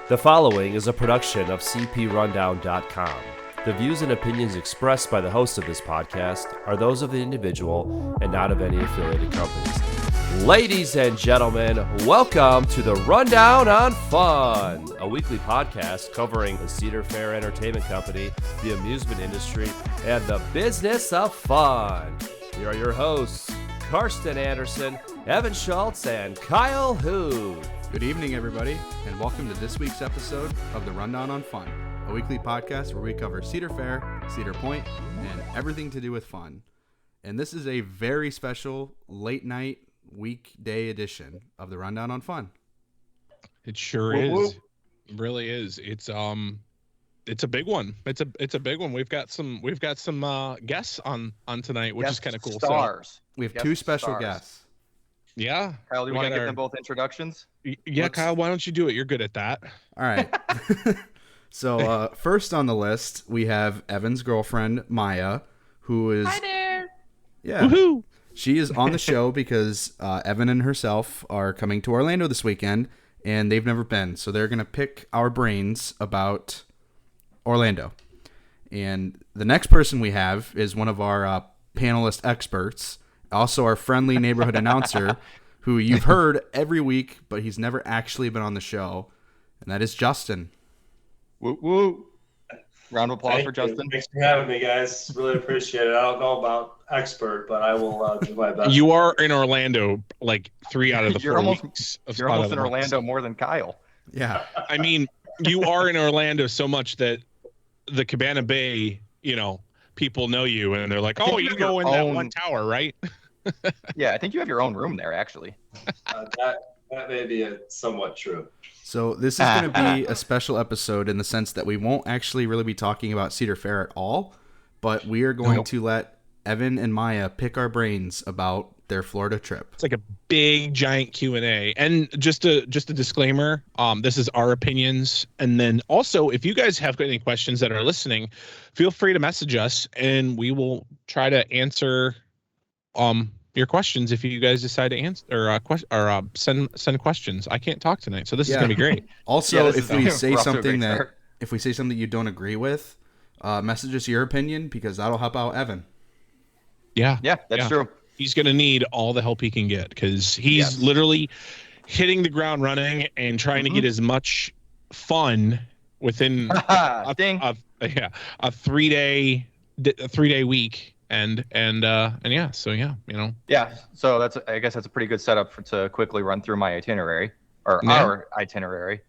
The following is a production of cprundown.com. The views and opinions expressed by the host of this podcast are those of the individual and not of any affiliated companies. Ladies and gentlemen, welcome to the Rundown on Fun, a weekly podcast covering the Cedar Fair Entertainment Company, the amusement industry, and the business of fun. Here are your hosts, Karsten Anderson, Evan Schultz, and Kyle Hu. Good evening, everybody, and welcome to this week's episode of the Rundown on Fun, a weekly podcast where we cover Cedar Fair, Cedar Point, and everything to do with fun. And this is a very special late night weekday edition of the Rundown on Fun. It sure is. It really is. It's a big one. It's a big one. We've got some guests on tonight, which is kind of cool. Stars. So we have two special guests. Yeah. Kyle, do you want to give them both introductions? Yeah, Kyle, why don't you do it? You're good at that. All right. So first on the list, we have Evan's girlfriend, Maya, who is... Hi there. Yeah. Woohoo! She is on the show because Evan and herself are coming to Orlando this weekend, and they've never been. So they're going to pick our brains about Orlando. And the next person we have is one of our panelist experts, also our friendly neighborhood announcer, who you've heard every week, but he's never actually been on the show, and that is Justin. Woo woo. Round of applause for Justin. Thanks for having me, guys. Really appreciate it. I don't know about expert, but I will do my best. You are in Orlando like 3 out of the 4 weeks. You're almost in Orlando more than Kyle. Yeah. I mean, you are in Orlando so much that the Cabana Bay, people know you, and they're like, oh, you go in that one tower, right? Yeah, I think you have your own room there, actually. That may be somewhat true. So this is going to be a special episode in the sense that we won't actually really be talking about Cedar Fair at all, but we are going to let Evan and Maya pick our brains about their Florida trip. It's like a big giant Q&A. And just a disclaimer, this is our opinions. And then also, if you guys have any questions that are listening, feel free to message us and we will try to answer your questions if you guys decide to answer or send questions. I can't talk tonight, so this is gonna be great. Also, if we say something you don't agree with, message us your opinion because that'll help out Evan. Yeah, that's true. He's gonna need all the help he can get because he's literally hitting the ground running and trying to get as much fun within a 3-day week. And yeah, so I guess that's a pretty good setup to quickly run through my itinerary our itinerary.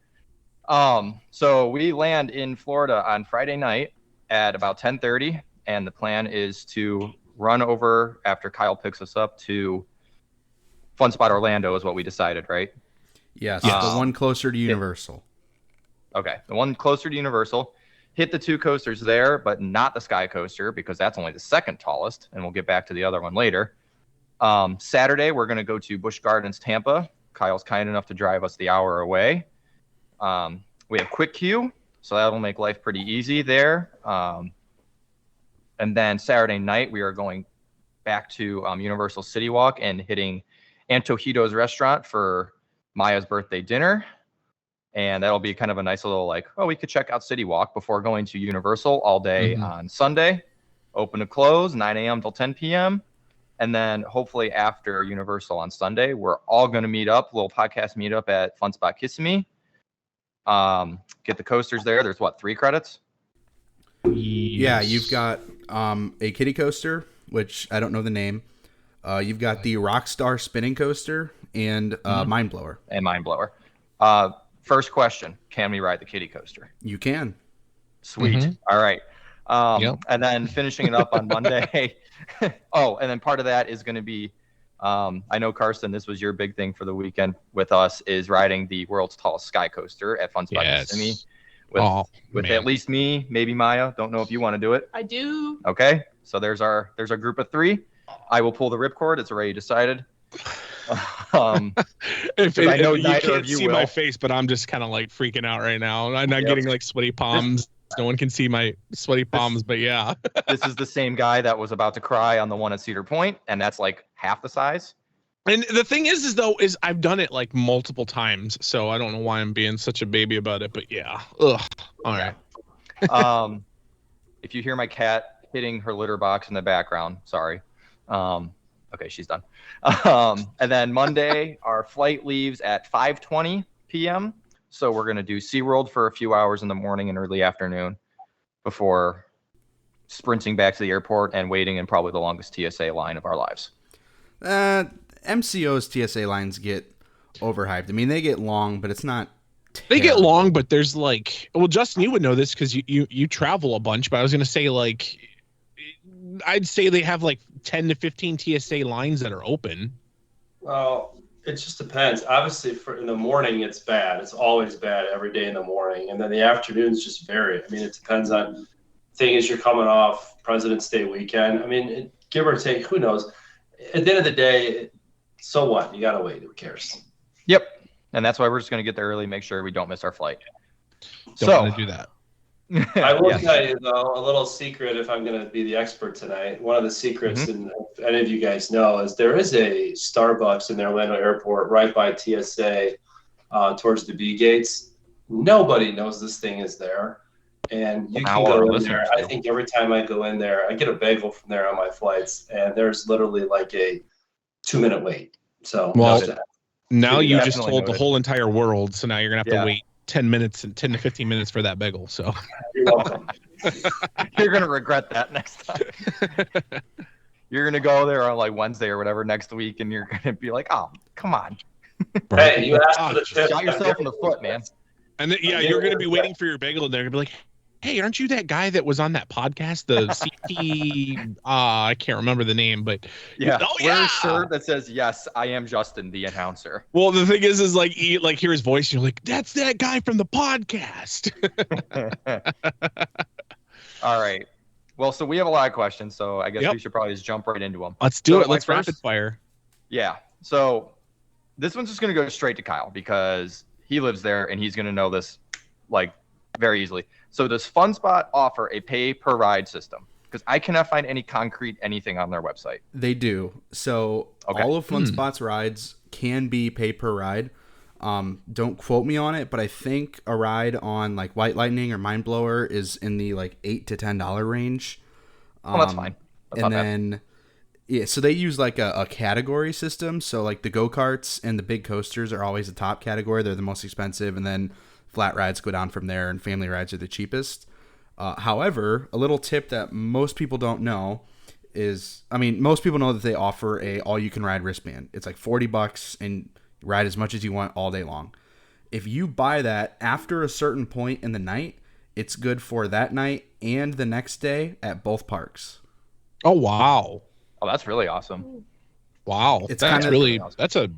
So we land in Florida on Friday night at about 10:30, and the plan is to run over after Kyle picks us up to Fun Spot Orlando is what we decided, right? Yes, the one closer to Universal. Okay, the one closer to Universal. Hit the 2 coasters there, but not the Sky Coaster because that's only the second tallest, and we'll get back to the other one later. Saturday, we're going to go to Busch Gardens, Tampa. Kyle's kind enough to drive us the hour away. We have Quick Queue, so that'll make life pretty easy there. And then Saturday night, we are going back to Universal City Walk and hitting Antojitos Restaurant for Maya's birthday dinner. And that'll be kind of a nice little we could check out City Walk before going to Universal all day on Sunday. Open to close, 9 a.m. till 10 p.m. And then hopefully after Universal on Sunday, we're all going to meet up, little podcast meet up at Fun Spot Kissimmee. Get the coasters there. There's 3 credits? Yes. Yeah, you've got a kiddie coaster, which I don't know the name. You've got the Rockstar spinning coaster and Mind Blower. And Mind Blower. First question, can we ride the kiddie coaster? You can. Sweet. All right. And then finishing it up on Monday. And then part of that is going to be, I know, Karsten, this was your big thing for the weekend with us, is riding the world's tallest sky coaster at Fun Spot Kissimmee with at least me, maybe Maya. Don't know if you want to do it. I do. Okay. So there's our group of 3. I will pull the ripcord. It's already decided. If I know you can't see my face, but I'm just kind of freaking out right now. I'm not getting sweaty palms. No one can see my sweaty palms, but yeah. This is the same guy that was about to cry on the one at Cedar Point, and that's half the size. And the thing is though, is I've done it like multiple times, so I don't know why I'm being such a baby about it. But yeah, ugh. All right. If you hear my cat hitting her litter box in the background, sorry. Okay, she's done. And then Monday, our flight leaves at 5:20 p.m. So we're gonna do SeaWorld for a few hours in the morning and early afternoon before sprinting back to the airport and waiting in probably the longest TSA line of our lives. MCO's TSA lines get overhyped. I mean, they get long, but it's not. They get terrible. long, but there's like, well, Justin, you would know this because you travel a bunch. But I was gonna say like, I'd say they have like 10 to 15 TSA lines that are open. Well, it just depends. Obviously, for in the morning, it's bad. It's always bad every day in the morning, and then the afternoons just vary. I mean, it depends on. Thing is, you're coming off President's Day weekend. I mean, give or take, who knows? At the end of the day, so what? You gotta wait. Who cares? Yep. And that's why we're just going to get there early, make sure we don't miss our flight. Don't want to do that. I will Yes. tell you, though, a little secret if I'm going to be the expert tonight. One of the secrets, and if any of you guys know, is there is a Starbucks in the Orlando airport right by TSA towards the B gates. Nobody knows this thing is there. And you Now can our go in listeners there. I do. think every time I go in there, I get a bagel from there on my flights, and there's literally like a 2-minute wait. So Well, just- Now you just Definitely told the noted. whole entire world, so now you're gonna have Yeah. to wait 10 minutes and 10 to 15 minutes for that bagel. So you're welcome. You're going to regret that next time. You're going to go there on like Wednesday or whatever next week, and you're going to be like, oh, come on. Hey, you asked for the tip. Shot yourself in the foot, man. And then, yeah, you're gonna be waiting for your bagel, and they're gonna be like, "Hey, aren't you that guy that was on that podcast, the CT? I can't remember the name, but Yeah. Oh, Wear yeah. a shirt that says, yes, I am Justin, the announcer. well, the thing is like you like hear his voice, and you're like, that's that guy from the podcast." All right. Well, so we have a lot of questions, so I guess Yep. we should probably just jump right into them. Let's do So it. my Let's first- rapid fire. Yeah. So this one's just going to go straight to Kyle because he lives there and he's going to know this like very easily. So does FunSpot offer a pay per ride system? Because I cannot find any concrete anything on their website. They do. So Okay. all of FunSpot's rides can be pay per ride. Don't quote me on it, but I think a ride on like White Lightning or Mind Blower is in the like $8 to $10 range. Well, that's fine. That's And not bad. then yeah, so they use like a category system. So like the go-karts and the big coasters are always the top category. They're the most expensive, and then flat rides go down from there, and family rides are the cheapest. However, a little tip that most people don't know is, I mean, most people know that they offer a all-you-can-ride wristband. It's like $40 and you ride as much as you want all day long. If you buy that after a certain point in the night, it's good for that night and the next day at both parks. Oh wow, Oh, that's really awesome. wow, It's that's kinda- really that's a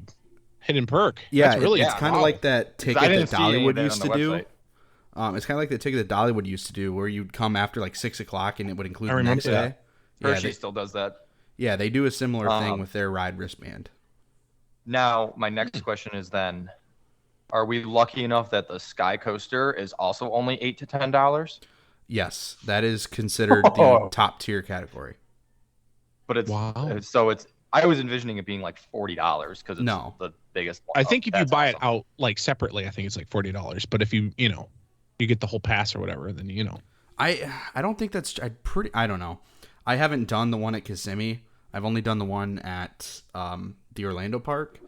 hidden perk. Yeah, that's really it's kind of wow. like that ticket I that didn't see any of Dollywood that used on to the do. website. It's kind of like the ticket that Dollywood used to do, where you'd come after like 6 o'clock and it would include I the remember next that. day. Yeah, Hershey still does that. they do a similar thing Um, with their ride wristband. Now, my next question is then, are we lucky enough that the Sky Coaster is also only $8 to $10? Yes, that is considered the Oh. top tier category. But it's Wow. so it's. I was envisioning it being like $40 because it's No. the biggest one. I think if you That's buy awesome. it out like separately, I think it's like $40. But if you you get the whole pass or whatever, then I don't think that's I don't know. I haven't done the one at Kissimmee. I've only done the one at the Orlando park,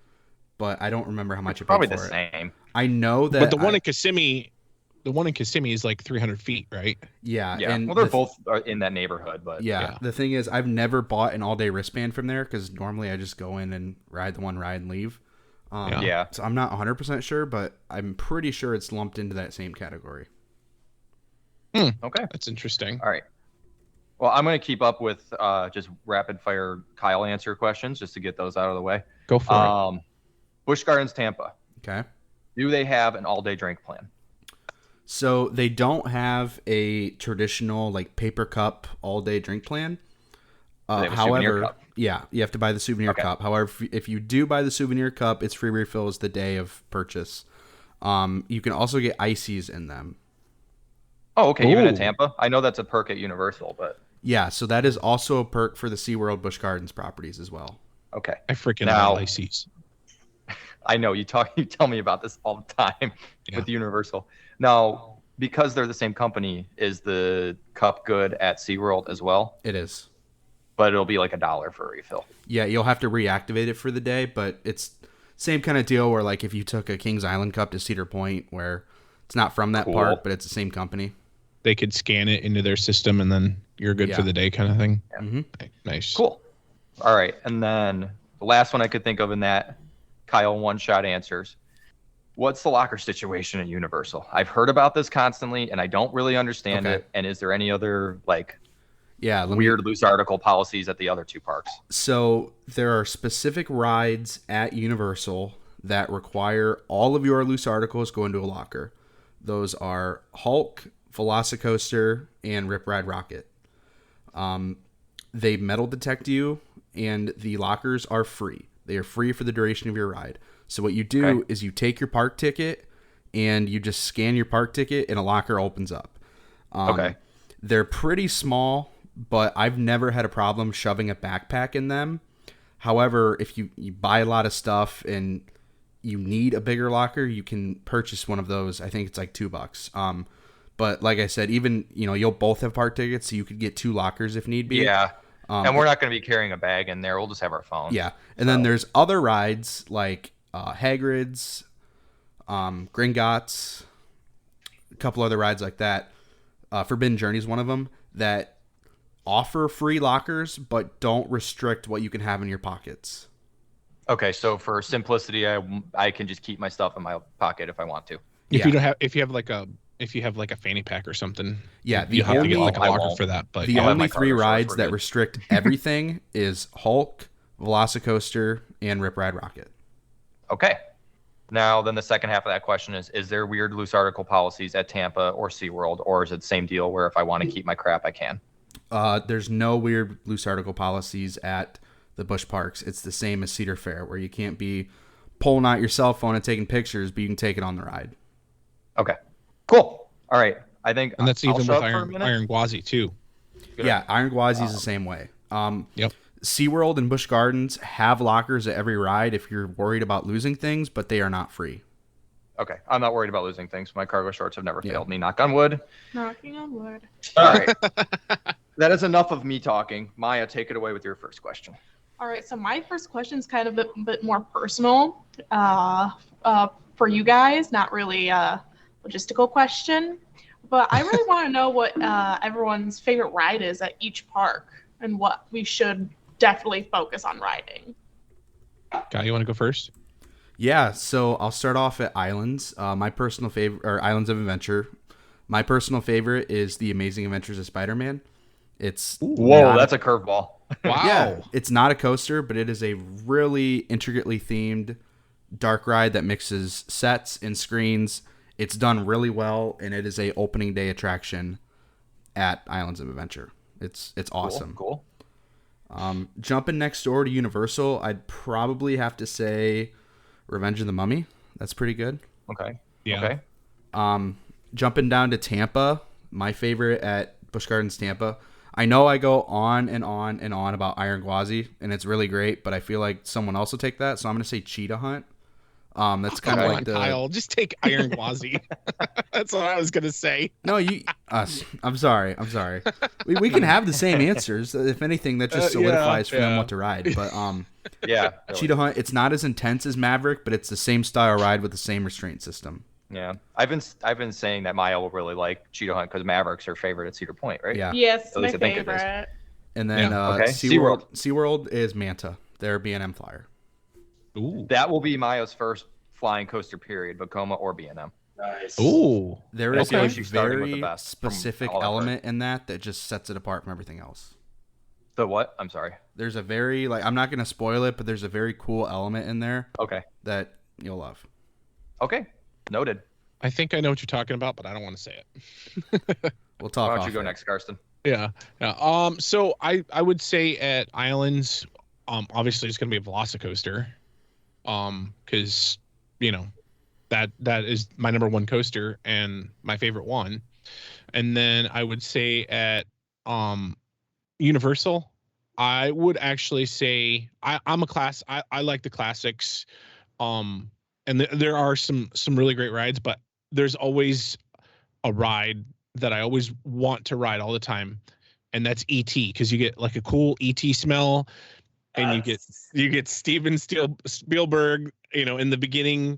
but I don't remember how much I paid probably for the it. same. I know that But the one in Kissimmee, is like 300 feet, right? yeah, Yeah, and well, they're the- both in that neighborhood, but Yeah. The thing is, I've never bought an all-day wristband from there because normally I just go in and ride the one ride and leave. Yeah. So I'm not 100% sure, but I'm pretty sure it's lumped into that same category. Okay. That's interesting. All right. Well, I'm going to keep up with just rapid fire Kyle answer questions just to get those out of the way. Go for it. Busch Gardens Tampa. Okay. Do they have an all-day drink plan? So they don't have a traditional like paper cup all-day drink plan. They have a souvenir However, cup. yeah, you have to buy the souvenir Okay. cup. However, if you do buy the souvenir cup, it's free refills the day of purchase. You can also get ices in them. Oh, okay. Even at Ooh. Tampa? I know that's a perk at Universal, but Yeah, so that is also a perk for the SeaWorld Busch Gardens properties as well. Okay. I freaking Now- love ices. I know you tell me about this all the time with Universal. Now, because they're the same company, is the cup good at SeaWorld as well? It is. But it'll be like $1 for a refill. Yeah, you'll have to reactivate it for the day, but it's same kind of deal where like if you took a Kings Island cup to Cedar Point, where it's not from that Cool. park, but it's the same company. They could scan it into their system and then you're good Yeah. for the day kind of thing. Mm-hmm. Nice. Cool. All right. And then the last one I could think of in that, Kyle one-shot answers. What's the locker situation at Universal? I've heard about this constantly, and I don't really understand Okay. it. And is there any other like Yeah, weird loose article policies at the other two parks? So there are specific rides at Universal that require all of your loose articles go into a locker. Those are Hulk, Velocicoaster, and Rip Ride Rocket. They metal detect you, and the lockers are free. They are free for the duration of your ride. So what you do is you take your park ticket and you just scan your park ticket and a locker opens up. They're pretty small, but I've never had a problem shoving a backpack in them. However, if you buy a lot of stuff and you need a bigger locker, you can purchase one of those. I think it's like $2. But like I said, even, you'll both have park tickets, so you could get 2 lockers if need be. Yeah. And we're not going to be carrying a bag in there. We'll just have our phone. Yeah. And then there's other rides like Hagrid's, Gringotts, a couple other rides like that. Forbidden Journey is one of them that offer free lockers but don't restrict what you can have in your pockets. Okay, so for simplicity, I can just keep my stuff in my pocket if I want to. If you have like a fanny pack or something, Yeah, you have to get like a I locker won't. for that. But The I'll have only my 3 cargo shorts, rides we're that good. restrict everything is Hulk, Velocicoaster, and Rip Ride Rocket. Okay. Now, then the second half of that question is there weird loose article policies at Tampa or SeaWorld, or is it the same deal where if I want to keep my crap, I can? There's no weird loose article policies at the Busch Parks. It's the same as Cedar Fair, where you can't be pulling out your cell phone and taking pictures, but you can take it on the ride. Okay. Cool. All right. I think and that's I'll even shut with up for a minute. Iron Gwazi too. Good. Yeah, Iron Gwazi is the same way. Yep. SeaWorld and Busch Gardens have lockers at every ride if you're worried about losing things, but they are not free. Okay. I'm not worried about losing things. My cargo shorts have never failed me. Knock on wood. Knocking on wood. All right. That is enough of me talking. Maya, take it away with your first question. All right, so my first question is kind of a bit more personal for you guys, not really a logistical question. But I really want to know what everyone's favorite ride is at each park and what we should definitely focus on riding. Guy, you want to go first? Yeah, so I'll start off at Islands. My personal favorite, or Islands of Adventure. My personal favorite is The Amazing Adventures of Spider-Man. It's Whoa, that's a curveball. Wow. Yeah, it's not a coaster, but it is a really intricately themed dark ride that mixes sets and screens. It's done really well, and it is a opening day attraction at Islands of Adventure. It's awesome. Cool. Jumping next door to Universal, I'd probably have to say Revenge of the Mummy. That's pretty good. Okay. Yeah. Okay. Jumping down to Tampa, my favorite at Busch Gardens Tampa. I know I go on and on and on about Iron Gwazi, and it's really great, but I feel like someone else will take that, so I'm going to say Cheetah Hunt. That's kind of Come like on, the... Kyle. Just take Iron Gwazi. That's what I was gonna say. No, I'm sorry. We can have the same answers. If anything, that just solidifies for them what to ride. But Yeah. Really. Cheetah Hunt, it's not as intense as Maverick, but it's the same style ride with the same restraint system. Yeah. I've been saying that Maya will really like Cheetah Hunt because Maverick's her favorite at Cedar Point, right? Yeah. Yes, At my least I think it is. favorite. And then Okay. SeaWorld is Manta. Their B&M flyer. Ooh. That will be Maya's first flying coaster period, Vekoma or B&M. Nice. Ooh. There is Okay. a She's starting with the very best from specific all I've heard. element in that just sets it apart from everything else. The what? I'm sorry. There's a very, I'm not going to spoil it, but there's a very cool element in there Okay. that you'll love. Okay. Noted. I think I know what you're talking about, but I don't want to say it. We'll talk Why don't off you go air. next, Karsten? Yeah. So I would say at Islands, obviously it's gonna be a Velocicoaster. Because that is my number one coaster and my favorite one. And then I would say at Universal, I would actually say I'm a class. I like the classics. And there are some really great rides, but there's always a ride that I always want to ride all the time, and that's ET, because you get like a cool ET smell, and you get Spielberg, in the beginning,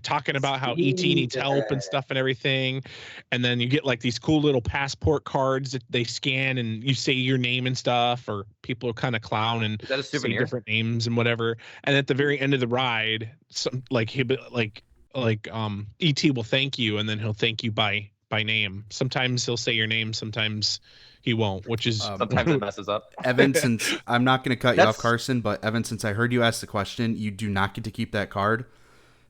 talking about how ET needs help and stuff and everything, and then you get like these cool little passport cards that they scan, and you say your name and stuff, or people kind of clown and Is that a say souvenir? different names and whatever. And at the very end of the ride, some ET will thank you, and then he'll thank you by name. Sometimes he'll say your name, sometimes he won't, which is Sometimes it messes up. Evan, since I'm not going to cut you That's- off, Carson, but Evan, since I heard you ask the question, you do not get to keep that card.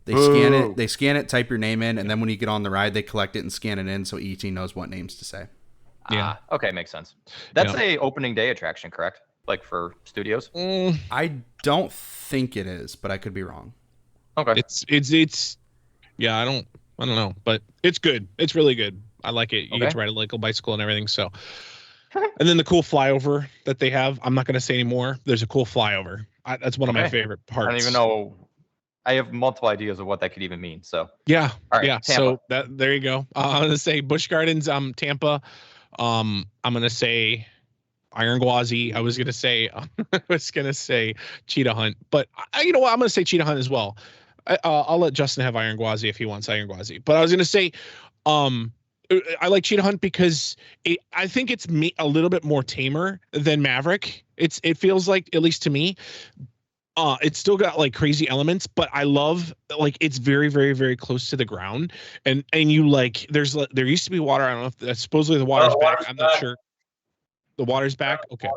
They Boo. scan it, type your name in, and then when you get on the ride, they collect it and scan it in so ET knows what names to say. Yeah. Okay, makes sense. That's Yeah. a opening day attraction, correct? Like for studios? I don't think it is, but I could be wrong. Okay. It's yeah, I don't know, but it's good. It's really good. I like it. You get to ride a local bicycle and everything. So, and then the cool flyover that they have. I'm not going to say anymore. There's a cool flyover. That's one of my favorite parts. I don't even know. I have multiple ideas of what that could even mean. So Yeah. All right, Yeah. Tampa. So there you go. I'm going to say Busch Gardens, Tampa. I'm going to say Iron Gwazi. I was going to say Cheetah Hunt, but you know what? I'm going to say Cheetah Hunt as well. I'll let Justin have Iron Gwazi if he wants Iron Gwazi. But I was going to say, I like Cheetah Hunt because I think it's a little bit more tamer than Maverick. It feels like, at least to me, it's still got like crazy elements, but I love like it's very, very, very close to the ground. And you like there used to be water. I don't know if that's supposedly the water's back. I'm not sure. The water's back. Okay.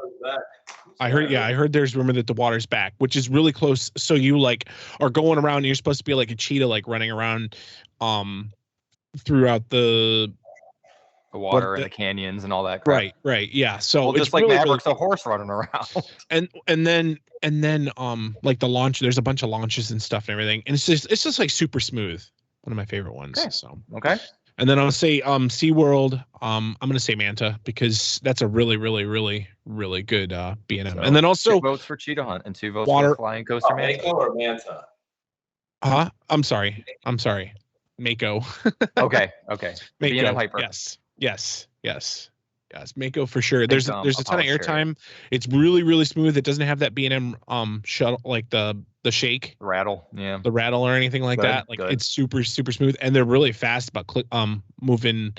I heard there's rumor that the water's back, which is really close. So you like are going around and you're supposed to be like a cheetah, like running around throughout the water and the canyons and all that crap. Right. Yeah. So it's just like really, Maverick's a horse running around. And then like the launch, there's a bunch of launches and stuff and everything. And it's just like super smooth. One of my favorite ones. Okay. So And then I'll say SeaWorld. I'm gonna say Manta because that's a really, really, really, really good B&M. So, and then also 2 votes for Cheetah Hunt and 2 votes for Flying Coaster Manta. Mako or Manta? I'm sorry. Mako. Okay. Mako. B&M Hyper. Yes. Mako for sure. There's a ton of airtime. It's really, really smooth. It doesn't have that B&M shuttle, like the shake, the rattle or anything like that. Like it's super, super smooth, and they're really fast about moving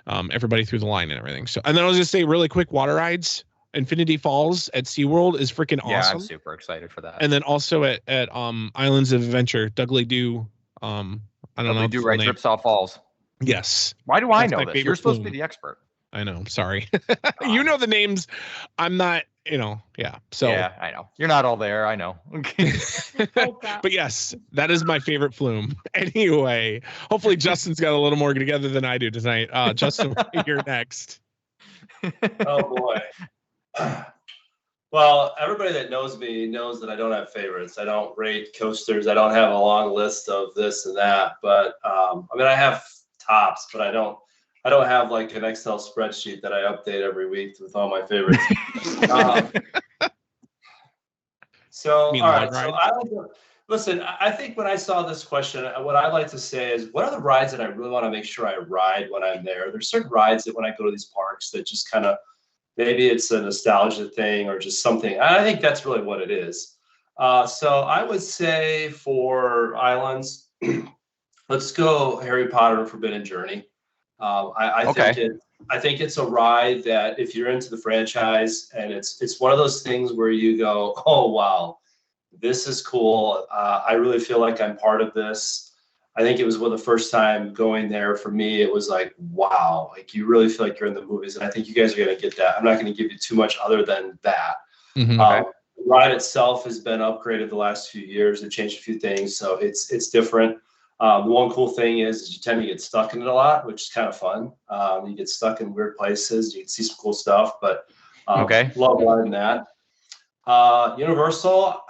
everybody through the line and everything. So, and then I was gonna say really quick, water rides. Infinity Falls at SeaWorld is freaking awesome. Yeah, I'm super excited for that. And then also at Islands of Adventure, Dudley Do. I don't know. Dudley Do rides Ripsaw Falls. Yes. Why do I know this? You're supposed to be the expert. I know. Sorry. You know the names. I'm not, yeah. So yeah, I know. You're not all there. I know. But yes, that is my favorite flume. Anyway, hopefully Justin's got a little more together than I do tonight. Justin, you're next. Oh boy. Well, everybody that knows me knows that I don't have favorites. I don't rate coasters. I don't have a long list of this and that. But I have tops, but I don't have like an Excel spreadsheet that I update every week with all my favorites. All right. So listen, I think when I saw this question, what I like to say is, what are the rides that I really want to make sure I ride when I'm there? There's certain rides that when I go to these parks that just kind of, maybe it's a nostalgia thing or just something. I think that's really what it is. So I would say for Islands, let's go Harry Potter and Forbidden Journey. I think it's a ride that if you're into the franchise, and it's one of those things where you go, oh wow, this is cool. I really feel like I'm part of this. I think it was the first time going there for me. It was like, wow, like you really feel like you're in the movies, and I think you guys are going to get that. I'm not going to give you too much other than that. Mm-hmm. The ride itself has been upgraded the last few years. They've changed a few things, so it's different. The one cool thing is you tend to get stuck in it a lot, which is kind of fun. You get stuck in weird places. You can see some cool stuff, but love riding that. Universal,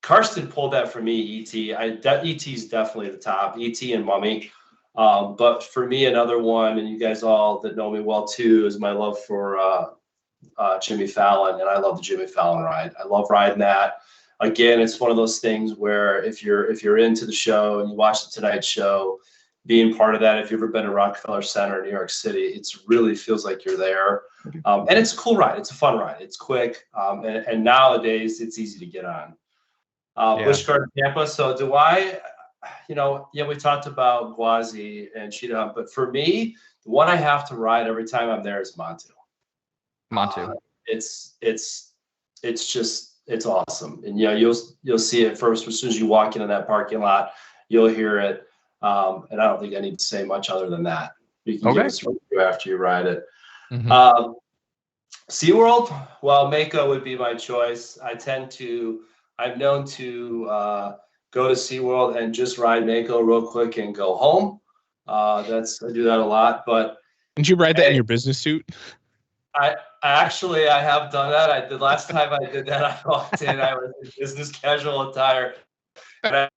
Karsten pulled that for me, E.T. E.T. is definitely the top, E.T. and Mummy. But for me, another one, and you guys all that know me well too, is my love for Jimmy Fallon, and I love the Jimmy Fallon ride. I love riding that. Again, it's one of those things where if you're into the show and you watch the Tonight Show, being part of that, if you've ever been to Rockefeller Center in New York City, it really feels like you're there. And it's a cool ride. It's a fun ride. It's quick. And nowadays it's easy to get on. Busch Gardens Tampa. So do I, we talked about Gwazi and Cheetah Hunt, but for me, the one I have to ride every time I'm there is Montu. It's awesome. And you'll see it first as soon as you walk into that parking lot, you'll hear it. And I don't think I need to say much other than that. You can give us a review after you ride it. Mm-hmm. SeaWorld, well, Mako would be my choice. I'm known to go to SeaWorld and just ride Mako real quick and go home. I do that a lot. But didn't you ride that in your business suit? I have done that. The last time I did that, I walked in, I was in business casual attire. But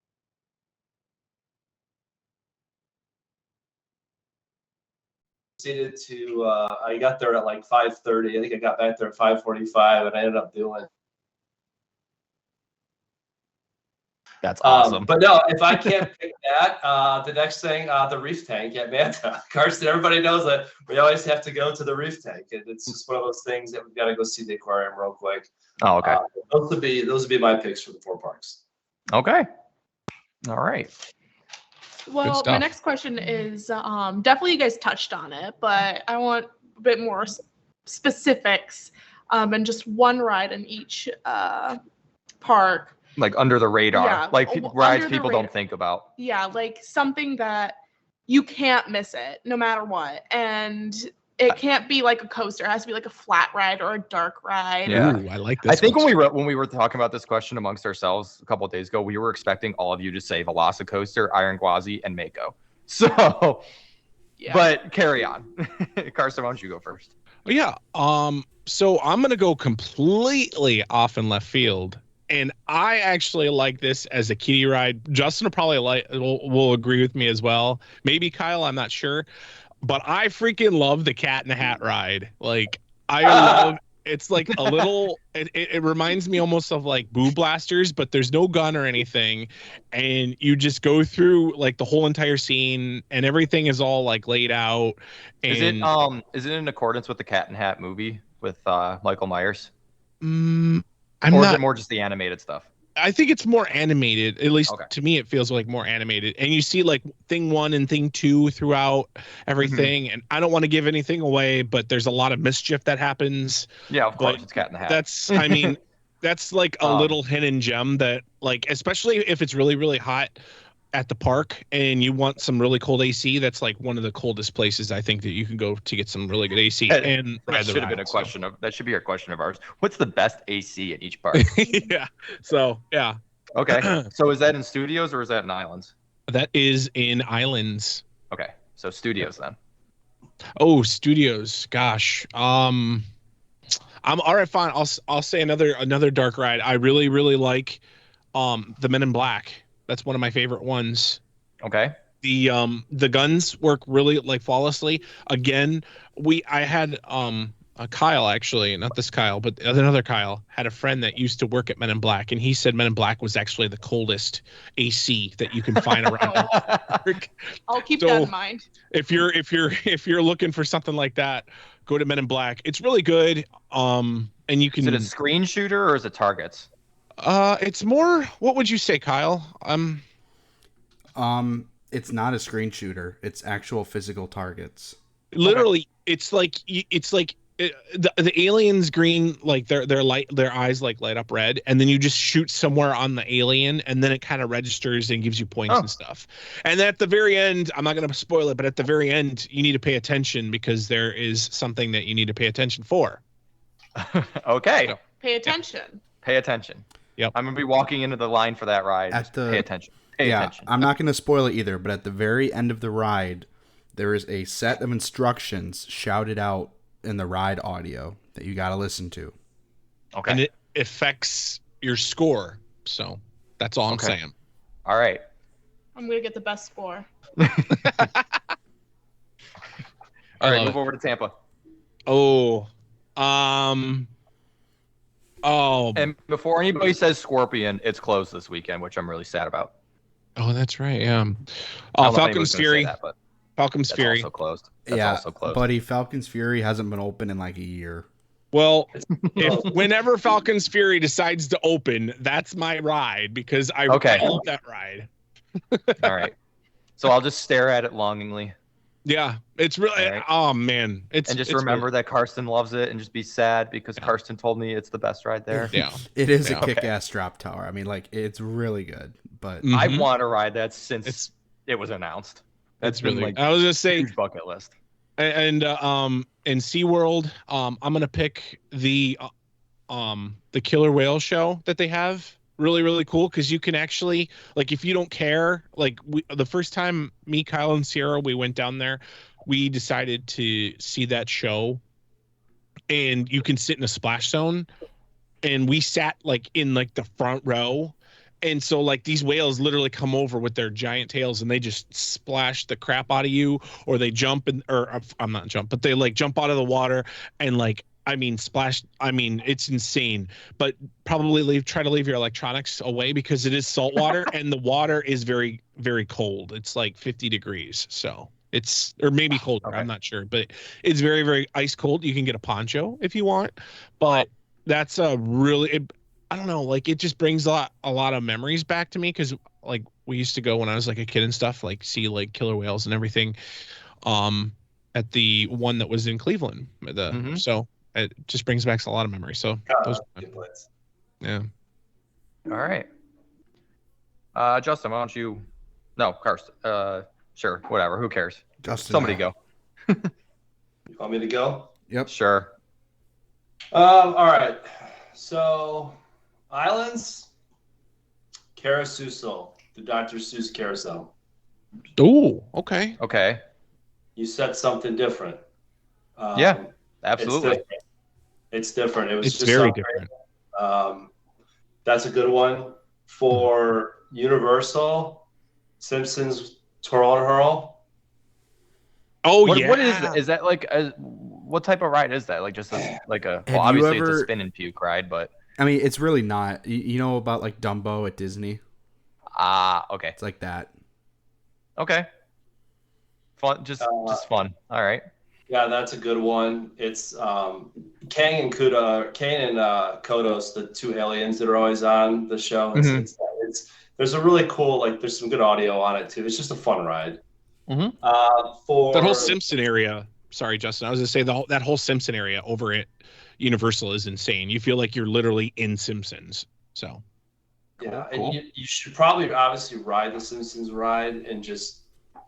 I got there at like 5:30. I think I got back there at 5:45, and I ended up doing. That's awesome. But no, if I can't pick that, the next thing, the reef tank at Manta. Carson, everybody knows that we always have to go to the reef tank. It's just one of those things that we've got to go see the aquarium real quick. Oh, okay. Those would be my picks for the 4 parks. Okay. All right. Well, my next question is definitely you guys touched on it, but I want a bit more specifics and just one ride in each park. Like under the radar, rides people don't think about. Yeah, like something that you can't miss it no matter what. And it can't be like a coaster. It has to be like a flat ride or a dark ride. Yeah, ooh, I like this. I think when we were talking about this question amongst ourselves a couple of days ago, we were expecting all of you to say Velocicoaster, Iron Gwazi, and Mako. So, but carry on. Carson, why don't you go first? Yeah. So I'm gonna go completely off in left field. And I actually like this as a kiddie ride. Justin will probably will agree with me as well. Maybe Kyle, I'm not sure. But I freaking love the Cat in the Hat ride. Like, I love it's like a little it reminds me almost of like Boo Blasters, but there's no gun or anything. And you just go through like the whole entire scene and everything is all like laid out. And is it in accordance with the Cat in Hat movie with Michael Myers? Is it more just the animated stuff? I think it's more animated. At least to me, it feels like more animated. And you see like thing 1 and thing 2 throughout everything. Mm-hmm. And I don't want to give anything away, but there's a lot of mischief that happens. Yeah, of course, it's Cat in the Hat. That's like a little hidden gem that, like, especially if it's really, really hot at the park and you want some really cold AC, that's like one of the coldest places I think that you can go to get some really good AC. And that should have been that should be a question of ours. What's the best AC at each park? Yeah. So yeah. Okay. So is that in studios or is that in islands? That is in islands. Okay. So studios then. Oh, studios. Gosh. I'm all right. Fine. I'll say another dark ride. I really, really like the Men in Black. That's one of my favorite ones. Okay. The guns work really like flawlessly. Again, I had Kyle, actually, not this Kyle, but another Kyle, had a friend that used to work at Men in Black, and he said Men in Black was actually the coldest AC that you can find around the park. I'll keep that in mind. If you're looking for something like that, go to Men in Black. It's really good. And you can. Is it a screen shooter or is it targets? It's more. What would you say, Kyle? It's not a screen shooter. It's actual physical targets. Literally, it's like the aliens green, like their eyes like light up red, and then you just shoot somewhere on the alien, and then it kind of registers and gives you points and stuff. And at the very end, I'm not going to spoil it, but at the very end, you need to pay attention because there is something that you need to pay attention for. Okay. So, pay attention. Yeah. Pay attention. Yep. I'm gonna be walking into the line for that ride. Pay attention. Pay attention. I'm not going to spoil it either, but at the very end of the ride, there is a set of instructions shouted out in the ride audio that you got to listen to. Okay. And it affects your score. So that's all I'm saying. All right. I'm going to get the best score. All right, move over to Tampa. Oh, Oh, And before anybody says Scorpion, it's closed this weekend, which I'm really sad about. oh, that's right. Yeah. I don't know if Falcon's anybody's gonna say Fury. that, but Falcon's that's Fury. also closed. That's yeah, also closed. buddy, Falcon's Fury hasn't been open in like a year. Well, whenever Falcon's Fury decides to open, that's my ride because I Okay. love that ride. All right. So I'll just stare at it longingly Yeah, it's really. All right. Oh man, it's and just it's remember that Karsten loves it and just be sad because Karsten told me it's the best ride there. Really, yeah. It is Yeah. a kick-ass drop tower. I mean, like, it's really good, but Mhm. I want to ride that since It's- it was announced. That's been, really. like, I was gonna say, huge bucket list. and in SeaWorld, I'm gonna pick the killer whale show that they have. Really, really cool because you can actually, like, if you don't care, like the first time me, Kyle, and Sierra, we went down there, we decided to see that show, and you can sit in a splash zone, and we sat like in like the front row, and so like these whales literally come over with their giant tails and they just splash the crap out of you, or they jump in, or I'm not jump, but they like jump out of the water and like. I mean, splash. I mean, it's insane. But probably try to leave your electronics away because it is salt water and the water is very, very cold. It's like 50 degrees. So it's, or maybe colder. Okay. I'm not sure, but it's very, very ice cold. You can get a poncho if you want, but that's a really, I don't know. Like it just brings a lot of memories back to me because like we used to go when I was like a kid and stuff, like see like killer whales and everything. At the one that was in Cleveland. So. It just brings back a lot of memories. So, yeah. All right. Justin, why don't you? No, Karsten. Sure, whatever. Who cares? Justin, Somebody go. You want me to go? Yep. Sure. All right. So, islands, Carousel, the Dr. Seuss carousel. Oh, okay. Okay. You said something different. Yeah, absolutely. It's different. It was It's just very something- different. That's a good one. For Universal, Simpsons Twirl and Hurl. Oh, What, yeah. what is that like? What type of ride is that? Like just like a? Have Well, obviously you it's ever- a spin and puke ride, but I mean, it's really not. You know about like Dumbo at Disney? okay, It's like that. okay. Fun, just fun. All right. Yeah, that's a good one. It's Kang and Kodos, the two aliens that are always on the show. It's there's a really cool, like, there's some good audio on it too. It's just a fun ride. Mhm. For That whole Simpson area. Sorry, Justin. I was going to say that whole Simpson area over at Universal is insane. You feel like you're literally in Simpsons. So, yeah, Cool. and you should probably obviously ride the Simpsons ride and just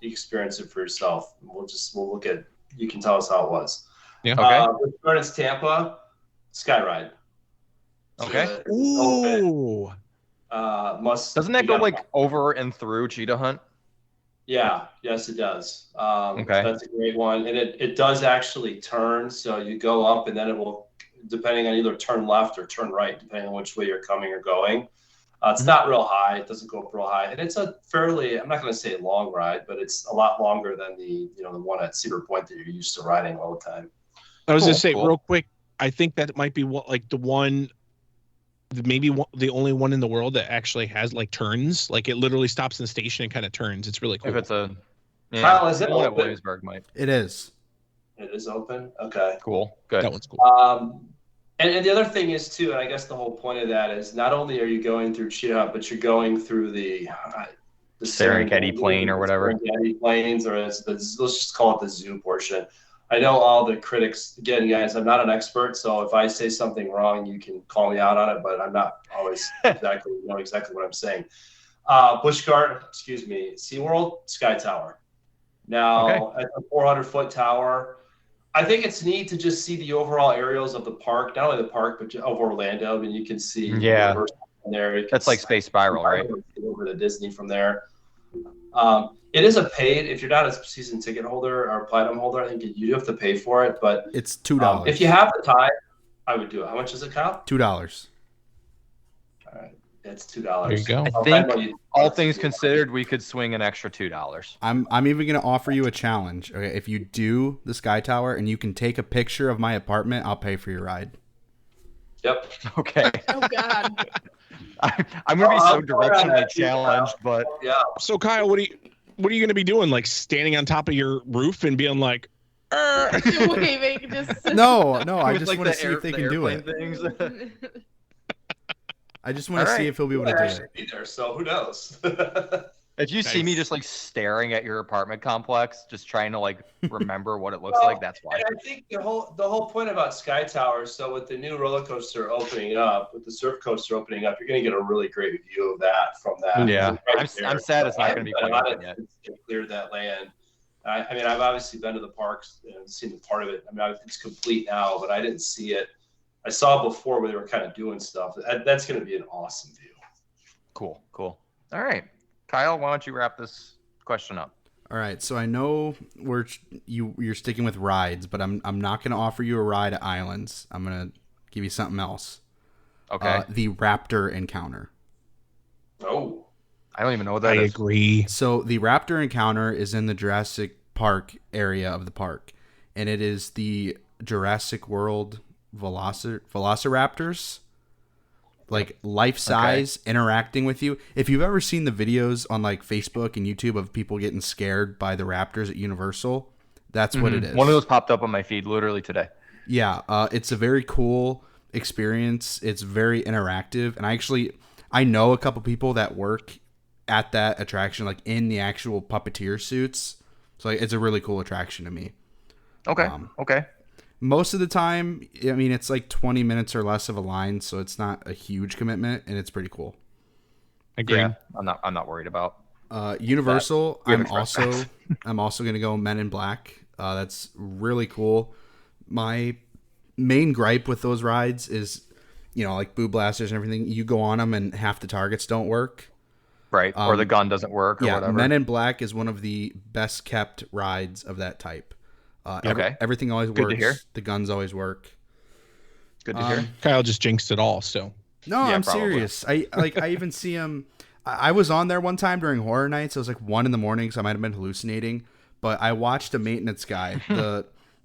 experience it for yourself. We'll look at. You can tell us how it was. Yeah. Okay. With Gardens Tampa, Sky Ride. Okay. ooh. Must Doesn't that go like over and through Cheetah Hunt? Yeah, yes, it does. Okay. That's a great one. And it does actually turn. So you go up and then it will, depending on either turn left or turn right, depending on which way you're coming or going. It's not real high. It doesn't go up real high. And it's a fairly, I'm not going to say long ride, but it's a lot longer than the one at Cedar Point that you're used to riding all the time. I was going Cool, to say cool. real quick, I think that might be like the only one in the world that actually has like turns. Like it literally stops in the station and kind of turns. It's really cool. If it's a Kyle, is it the one at open? Williamsburg might. It is. It is open? Okay. Cool. Good. That one's cool. And the other thing is too, and I guess the whole point of that is not only are you going through Cheetah Hunt, but you're going through the Serengeti Plain or whatever. Serengeti Plains, or let's just call it the zoo portion. I know all the critics. Again, guys, I'm not an expert, so if I say something wrong, you can call me out on it. But I'm not always exactly what I'm saying. SeaWorld Sky Tower. Now at the 400-foot tower. I think it's neat to just see the overall aerials of the park, not only the park, but of Orlando. I mean, you can see Universal from there. You can That's like see Space Spiral, right? over to Disney from there. It is a paid, if you're not a season ticket holder or platinum holder, I think you do have to pay for it. But It's $2. if you have the time, I would do it. How much is it, Kyle? $2. All right. It's $2. There you go. I think all things considered, we could swing an extra $2. I'm even gonna offer you a challenge. Okay, if you do the Sky Tower and you can take a picture of my apartment, I'll pay for your ride. Yep. Okay. Oh God. I'm gonna be so directionally challenged, but Yeah. So Kyle, what are you going to be doing? Like standing on top of your roof and being like, Waving, just No, I with, just like, want to the see if they can do it. Things. I just want to All see right. if he'll be able to I'll do actually it. be there, so who knows? If you see me just like staring at your apartment complex, just trying to like remember what it looks like, that's why. And I think the whole point about Sky Towers, so with the new roller coaster opening up, with the surf coaster opening up, you're going to get a really great view of that from that. Yeah. Right I'm sad it's not going to be quite open yet. They cleared that land. I mean, I've obviously been to the parks and seen the part of it. I mean, it's complete now, but I didn't see it. I saw it before where they were kind of doing stuff. That's going to be an awesome view. Cool. All right. Kyle, why don't you wrap this question up? All right, so I know you're sticking with rides, but I'm not going to offer you a ride at Islands. I'm going to give you something else. Okay. The Raptor Encounter. Oh. I don't even know what that I is. agree. So the Raptor Encounter is in the Jurassic Park area of the park, and it is the Jurassic World Velociraptors, like life size, interacting with you. If you've ever seen the videos on like Facebook and YouTube of people getting scared by the raptors at Universal, that's what it is. One of those popped up on my feed literally today. Yeah, it's a very cool experience. It's very interactive, and I know a couple people that work at that attraction, like in the actual puppeteer suits. So like, it's a really cool attraction to me. Okay. Okay. Most of the time, I mean, it's like 20 minutes or less of a line, so it's not a huge commitment, and it's pretty cool. Agree. Yeah. I'm not worried about. Universal, We have I'm express also pass. I'm also gonna go Men in Black. That's really cool. My main gripe with those rides is, like Boo Blasters and everything. You go on them and half the targets don't work. Right. Or the gun doesn't work or whatever. Men in Black is one of the best kept rides of that type. Okay. Everything always Good to works. hear. The guns always work. Good to hear. Kyle just jinxed it all. So No, Yeah, I'm probably. serious. I even see him. I was on there one time during Horror Nights. It was like 1 a.m, so I might have been hallucinating. But I watched a maintenance guy.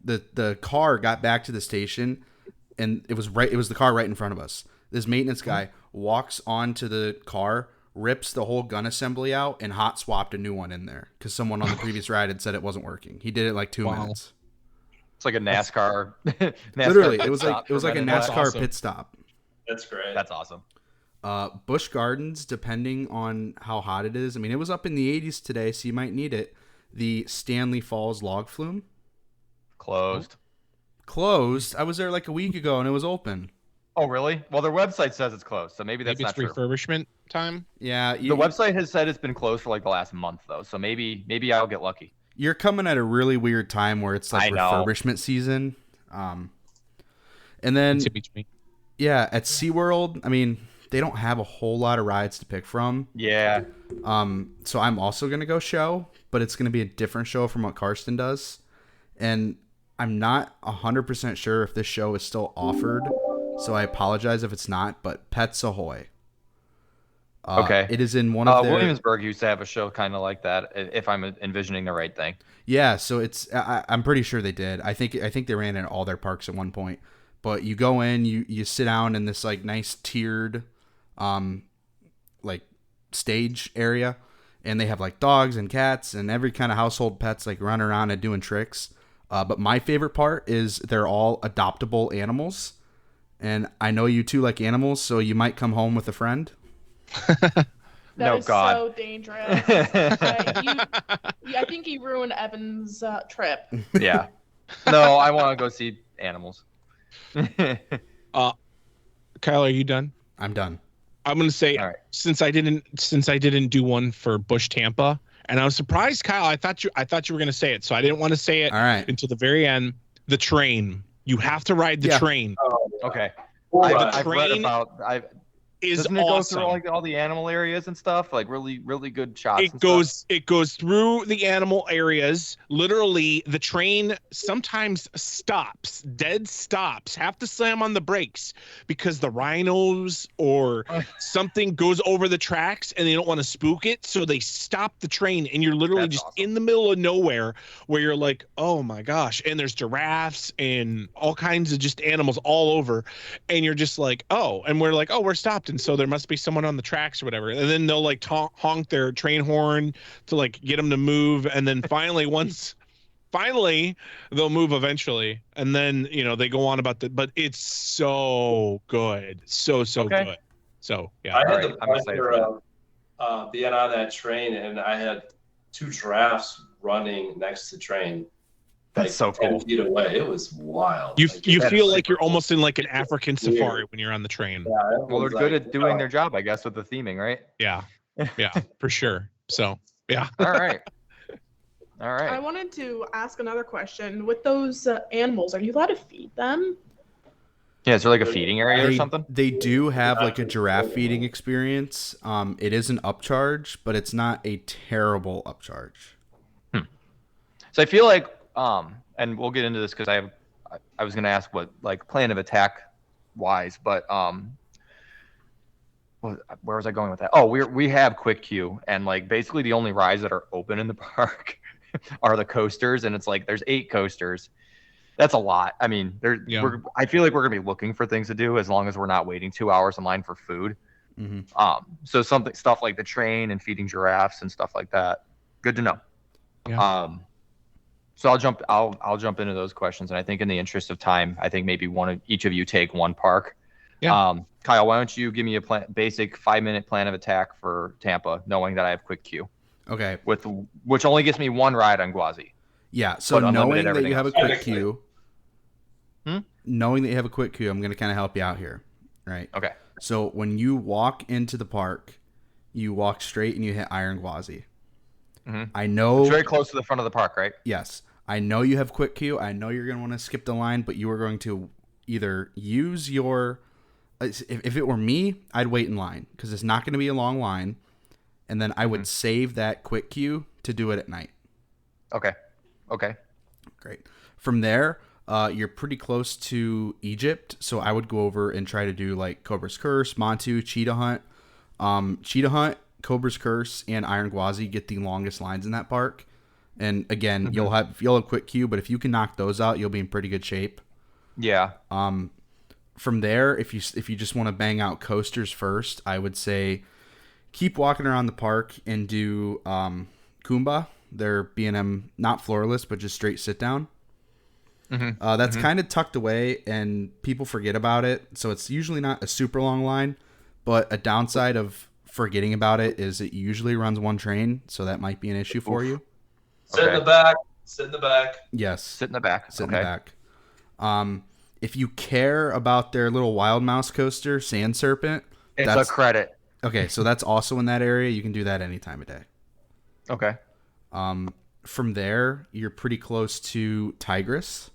The car got back to the station, and it was the car right in front of us. This maintenance guy walks onto the car, rips the whole gun assembly out, and hot swapped a new one in there because someone on the previous ride had said it wasn't working. He did it like 2 minutes. It's like a NASCAR. Literally, pit it was stop like for a Men in Black. NASCAR awesome. pit stop. That's great. That's awesome. Busch Gardens, depending on how hot it is. I mean, it was up in the 80s today, so you might need it. The Stanley Falls Log Flume. Closed. Closed. I was there like a week ago, and it was open. Oh, really? Well, their website says it's closed, so maybe that's maybe it's not true. refurbishment time. Yeah, The website has said it's been closed for like the last month, though, so maybe I'll get lucky. You're coming at a really weird time where it's like I know. refurbishment season. And then, It's in between. yeah, at SeaWorld, I mean, they don't have a whole lot of rides to pick from. Yeah. So I'm also going to go show, but it's going to be a different show from what Karsten does. And I'm not 100% sure if this show is still offered, so I apologize if it's not, but Pets Ahoy. Okay. It is in one of their... Williamsburg used to have a show kind of like that, if I'm envisioning the right thing. Yeah, so it's... I'm pretty sure they did. I think they ran it at all their parks at one point. But you go in, you sit down in this like nice tiered like stage area, and they have like dogs and cats and every kind of household pets like running around and doing tricks. But my favorite part is they're all adoptable animals. And I know you two like animals, so you might come home with a friend. That No, is God. so dangerous. I think you ruined Evan's trip. Yeah. No, I want to go see animals. Kyle, are you done? I'm done. I'm gonna say All right. since I didn't do one for Bush Tampa, and I was surprised, Kyle. I thought you were gonna say it, so I didn't want to say it All right. until the very end. The train. You have to ride the Yeah. train. Okay. Cool I've ride. read Train- about is Doesn't it awesome. go through like all the animal areas and stuff? Like really, really good shots. It goes through the animal areas. Literally, the train sometimes stops, dead stops, have to slam on the brakes because the rhinos or something goes over the tracks and they don't want to spook it, so they stop the train, and you're literally That's just awesome. in the middle of nowhere where you're like, oh my gosh, and there's giraffes and all kinds of just animals all over, and you're just like, oh, and we're like, oh, we're stopped, and so there must be someone on the tracks or whatever, and then they'll like honk their train horn to like get them to move, and then finally they'll move eventually, and then they go on about but it's so good, so Okay. good. So yeah, I had All the right, I'm excited for pleasure of being on that train, and I had 2 giraffes running next to the train. That's so 10 cool. feet away. It was wild. you Like, feel it's like you're super almost in like an African Weird. safari when you're on the train. cool. Yeah, Well, they're everyone's good like, at doing "Oh." their job, I guess, with the theming, right? Yeah, for sure. So yeah. All right. All I right. wanted to ask another question. With those animals, are you allowed to feed them? Yeah, is there like a feeding area or They, something? they do have like a giraffe feeding experience. It is an upcharge, but it's not a terrible upcharge. So I feel like, and we'll get into this because I was going to ask what like plan of attack wise, but where was I going with that? Oh, we have quick queue, and like basically the only rides that are open in the park are the coasters, and it's like there's 8 coasters. That's a lot. I mean, I feel like we're gonna be looking for things to do as long as we're not waiting 2 hours in line for food. Mm-hmm. So stuff like the train and feeding giraffes and stuff like that. Good to know. Yeah. So I'll jump into those questions, and I think in the interest of time, I think maybe each of you take one park. Yeah. Kyle, why don't you give me a basic 5-minute plan of attack for Tampa, knowing that I have quick queue, Okay. which only gets me 1 ride on Gwazi. Yeah. So But knowing unlimited that everything you have a else. quick queue, knowing that you have a quick queue, I'm going to kind of help you out here. Right. Okay. So when you walk into the park, you walk straight and you hit Iron Gwazi. Mhm. I know. It's very close to the front of the park, right? Yes. I know you have quick queue. I know you're going to want to skip the line, but you are going to either use your. If it were me, I'd wait in line because it's not going to be a long line, and then I would save that quick queue to do it at night. Okay. Great. From there, you're pretty close to Egypt, so I would go over and try to do like Cobra's Curse, Montu, Cheetah Hunt. Cheetah Hunt, Cobra's Curse, and Iron Gwazi get the longest lines in that park. And again, you'll have quick queue, but if you can knock those out, you'll be in pretty good shape. Yeah. From there, if you just want to bang out coasters first, I would say keep walking around the park and do Kumba. They're B&M, not floorless, but just straight sit down. That's kind of tucked away, and people forget about it. So it's usually not a super long line, but a downside of forgetting about it is it usually runs 1 train, so that might be an issue for you. Sit in the back. Sit in the back. Yes. Sit in the back. Sit in the back. If you care about their little wild mouse coaster, Sand Serpent, It's a credit. Okay, so that's also in that area. You can do that any time of day. Okay. From there, you're pretty close to Tigris.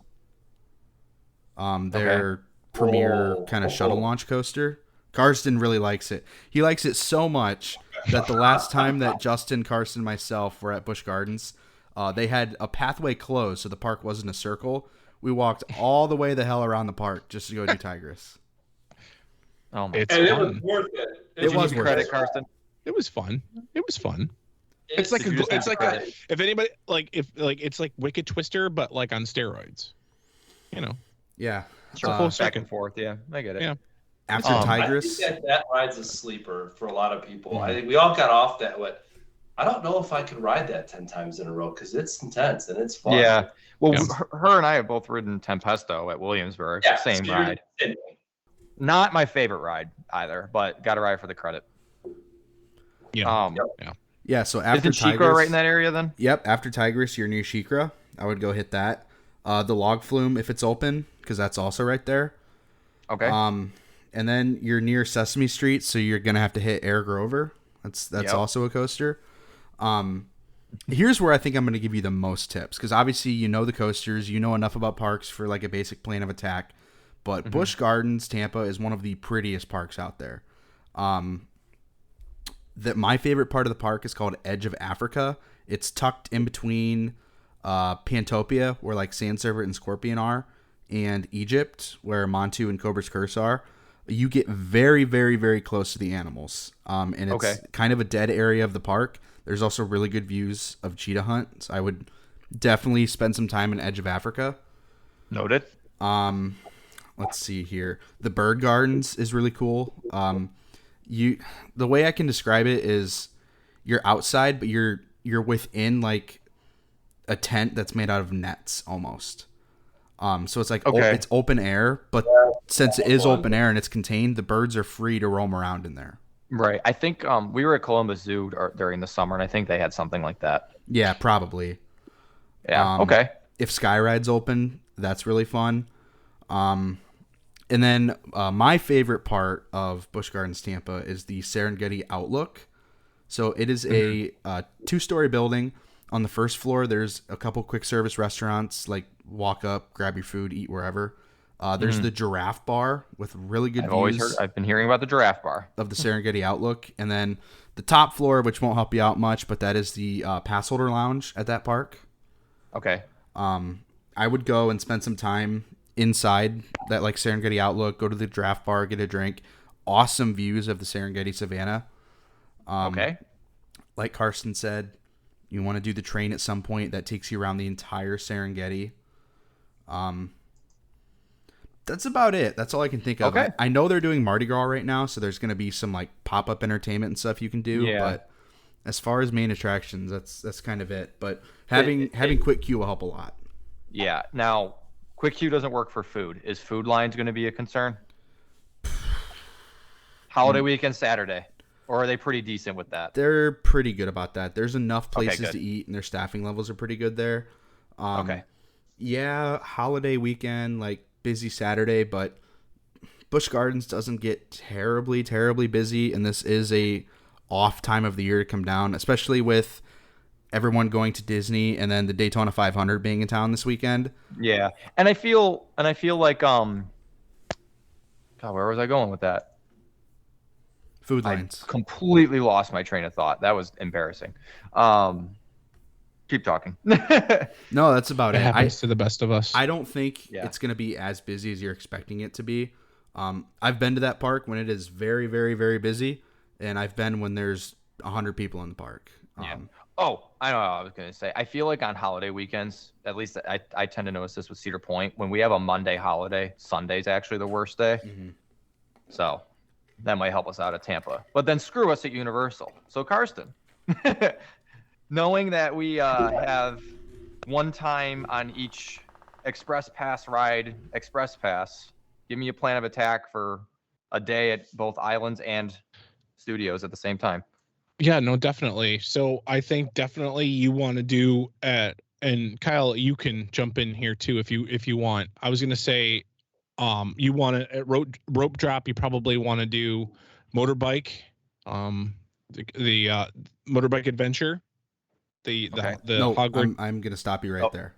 Their premier kind of shuttle launch coaster. Karsten really likes it. He likes it so much that the last time that Justin, Karsten, and myself were at Busch Gardens, they had a pathway closed, so the park wasn't a circle. We walked all the way the hell around the park just to go do Tigris. Oh my! It's And it fun. was worth it. It was worth Credit, it. Karsten. It was fun. It's like you just it's have like credit. if anybody it's like Wicked Twister, but like on steroids. Yeah. It's a full Back second. and forth. Yeah, I get it. Yeah. After Tigris, I think that ride's a sleeper for a lot of people. I think we all got off that. I don't know if I could ride that 10 times in a row because it's intense and it's fun. Yeah. Well, Yeah. her and I have both ridden Tempesto at Williamsburg. Yeah, Same so you're- ride. Not my favorite ride either, but got to ride for the credit. Yeah. yeah. So after Isn't Tigris, Chico right in that area then? Yep. After Tigris, you're near Shikra. I would go hit that. The log flume if it's open, because that's also right there. Okay. And then you're near Sesame Street, so you're gonna have to hit Air Grover. That's Yep. also a coaster. Here's where I think I'm gonna give you the most tips, because obviously you know the coasters, you know enough about parks for like a basic plan of attack. But Busch Gardens, Tampa is one of the prettiest parks out there. That my favorite part of the park is called Edge of Africa. It's tucked in between Pantopia, where like Sand Serpent and Scorpion are, and Egypt, where Montu and Cobra's Curse are. You get very, very, very close to the animals. And it's kind of a dead area of the park. There's also really good views of cheetah hunts. I would definitely spend some time in Edge of Africa. Noted. Let's see here. The Bird Gardens is really cool. The way I can describe it is you're outside, but you're within like a tent that's made out of nets almost. So it's like it's open air, but since it is open air and it's contained, the birds are free to roam around in there. Right. I think we were at Columbus Zoo during the summer, and I think they had something like that. Yeah, probably. Yeah. Okay. If Skyride's open, that's really fun. And then my favorite part of Busch Gardens Tampa is the Serengeti Outlook. So it is a 2-story building. On the first floor, there's a couple quick service restaurants, like walk up, grab your food, eat wherever. There's the Giraffe Bar with really good views. I've been hearing about the Giraffe Bar. Of the Serengeti Outlook. And then the top floor, which won't help you out much, but that is the pass holder lounge at that park. Okay. I would go and spend some time inside that like Serengeti Outlook, go to the Giraffe Bar, get a drink. Awesome views of the Serengeti Savannah. Okay. Like Karsten said, you want to do the train at some point that takes you around the entire Serengeti. That's about it. That's all I can think of. Okay. I know they're doing Mardi Gras right now, so there's going to be some like pop-up entertainment and stuff you can do. Yeah. But as far as main attractions, that's kind of it. But having Quick Queue will help a lot. Yeah. Now, Quick Queue doesn't work for food. Is food lines going to be a concern? Holiday weekend Saturday. Or are they pretty decent with that? They're pretty good about that. There's enough places to eat, and their staffing levels are pretty good there. Yeah, holiday weekend, like busy Saturday, but Busch Gardens doesn't get terribly, terribly busy, and this is a off time of the year to come down, especially with everyone going to Disney and then the Daytona 500 being in town this weekend. Yeah, and I feel like God, where was I going with that? Food lines. I completely lost my train of thought. That was embarrassing. Keep talking. No, that's about it. Happens to the best of us. I don't think it's going to be as busy as you're expecting it to be. I've been to that park when it is very, very, very busy, and I've been when there's 100 people in the park. Yeah. Oh, I know what I was going to say. I feel like on holiday weekends, at least I tend to notice this with Cedar Point, when we have a Monday holiday, Sunday's actually the worst day. Mm-hmm. So that might help us out at Tampa. But then screw us at Universal. So Karsten, knowing that we have one time on each Express Pass ride, Express Pass, give me a plan of attack for a day at both islands and studios at the same time. Yeah, no, definitely. So I think definitely you want to do and Kyle, you can jump in here too if you want. I was gonna say, you want to rope drop. You probably want to do motorbike, the motorbike adventure. No, Hogwarts. I'm gonna stop you right there.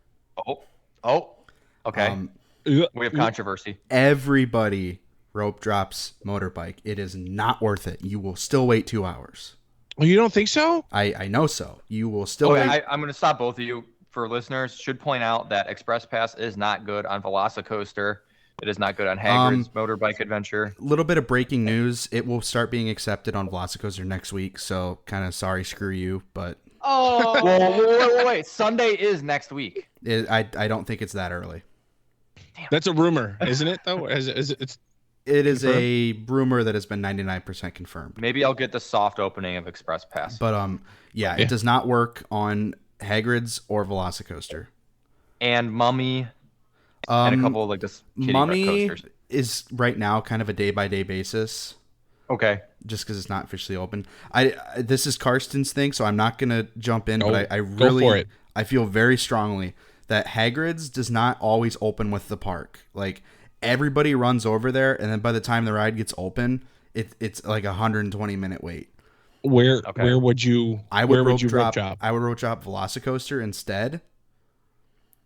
Okay. We have controversy. Everybody rope drops motorbike. It is not worth it. You will still wait 2 hours. Well, you don't think so? I know so. You will still wait. I'm going to stop both of you. For listeners, should point out that Express Pass is not good on Velocicoaster. It is not good on Hagrid's motorbike adventure. A little bit of breaking news. It will start being accepted on Velocicoaster next week. So kind of sorry, screw you. But wait. Sunday is next week. I don't think it's that early. Damn. That's a rumor, isn't it? Though it is a rumor that has been 99% confirmed. Maybe I'll get the soft opening of Express Pass. But it does not work on Hagrid's or Velocicoaster. And Mummy, and a couple of like this Mummy coasters. Is right now kind of a day-by-day basis. Okay. Just because it's not officially open. This is Karsten's thing, so I'm not gonna jump in. But I go for it. I feel very strongly that Hagrid's does not always open with the park. Like everybody runs over there, and then by the time the ride gets open, it's like 120-minute wait. Where would you? I would rope drop Velocicoaster instead.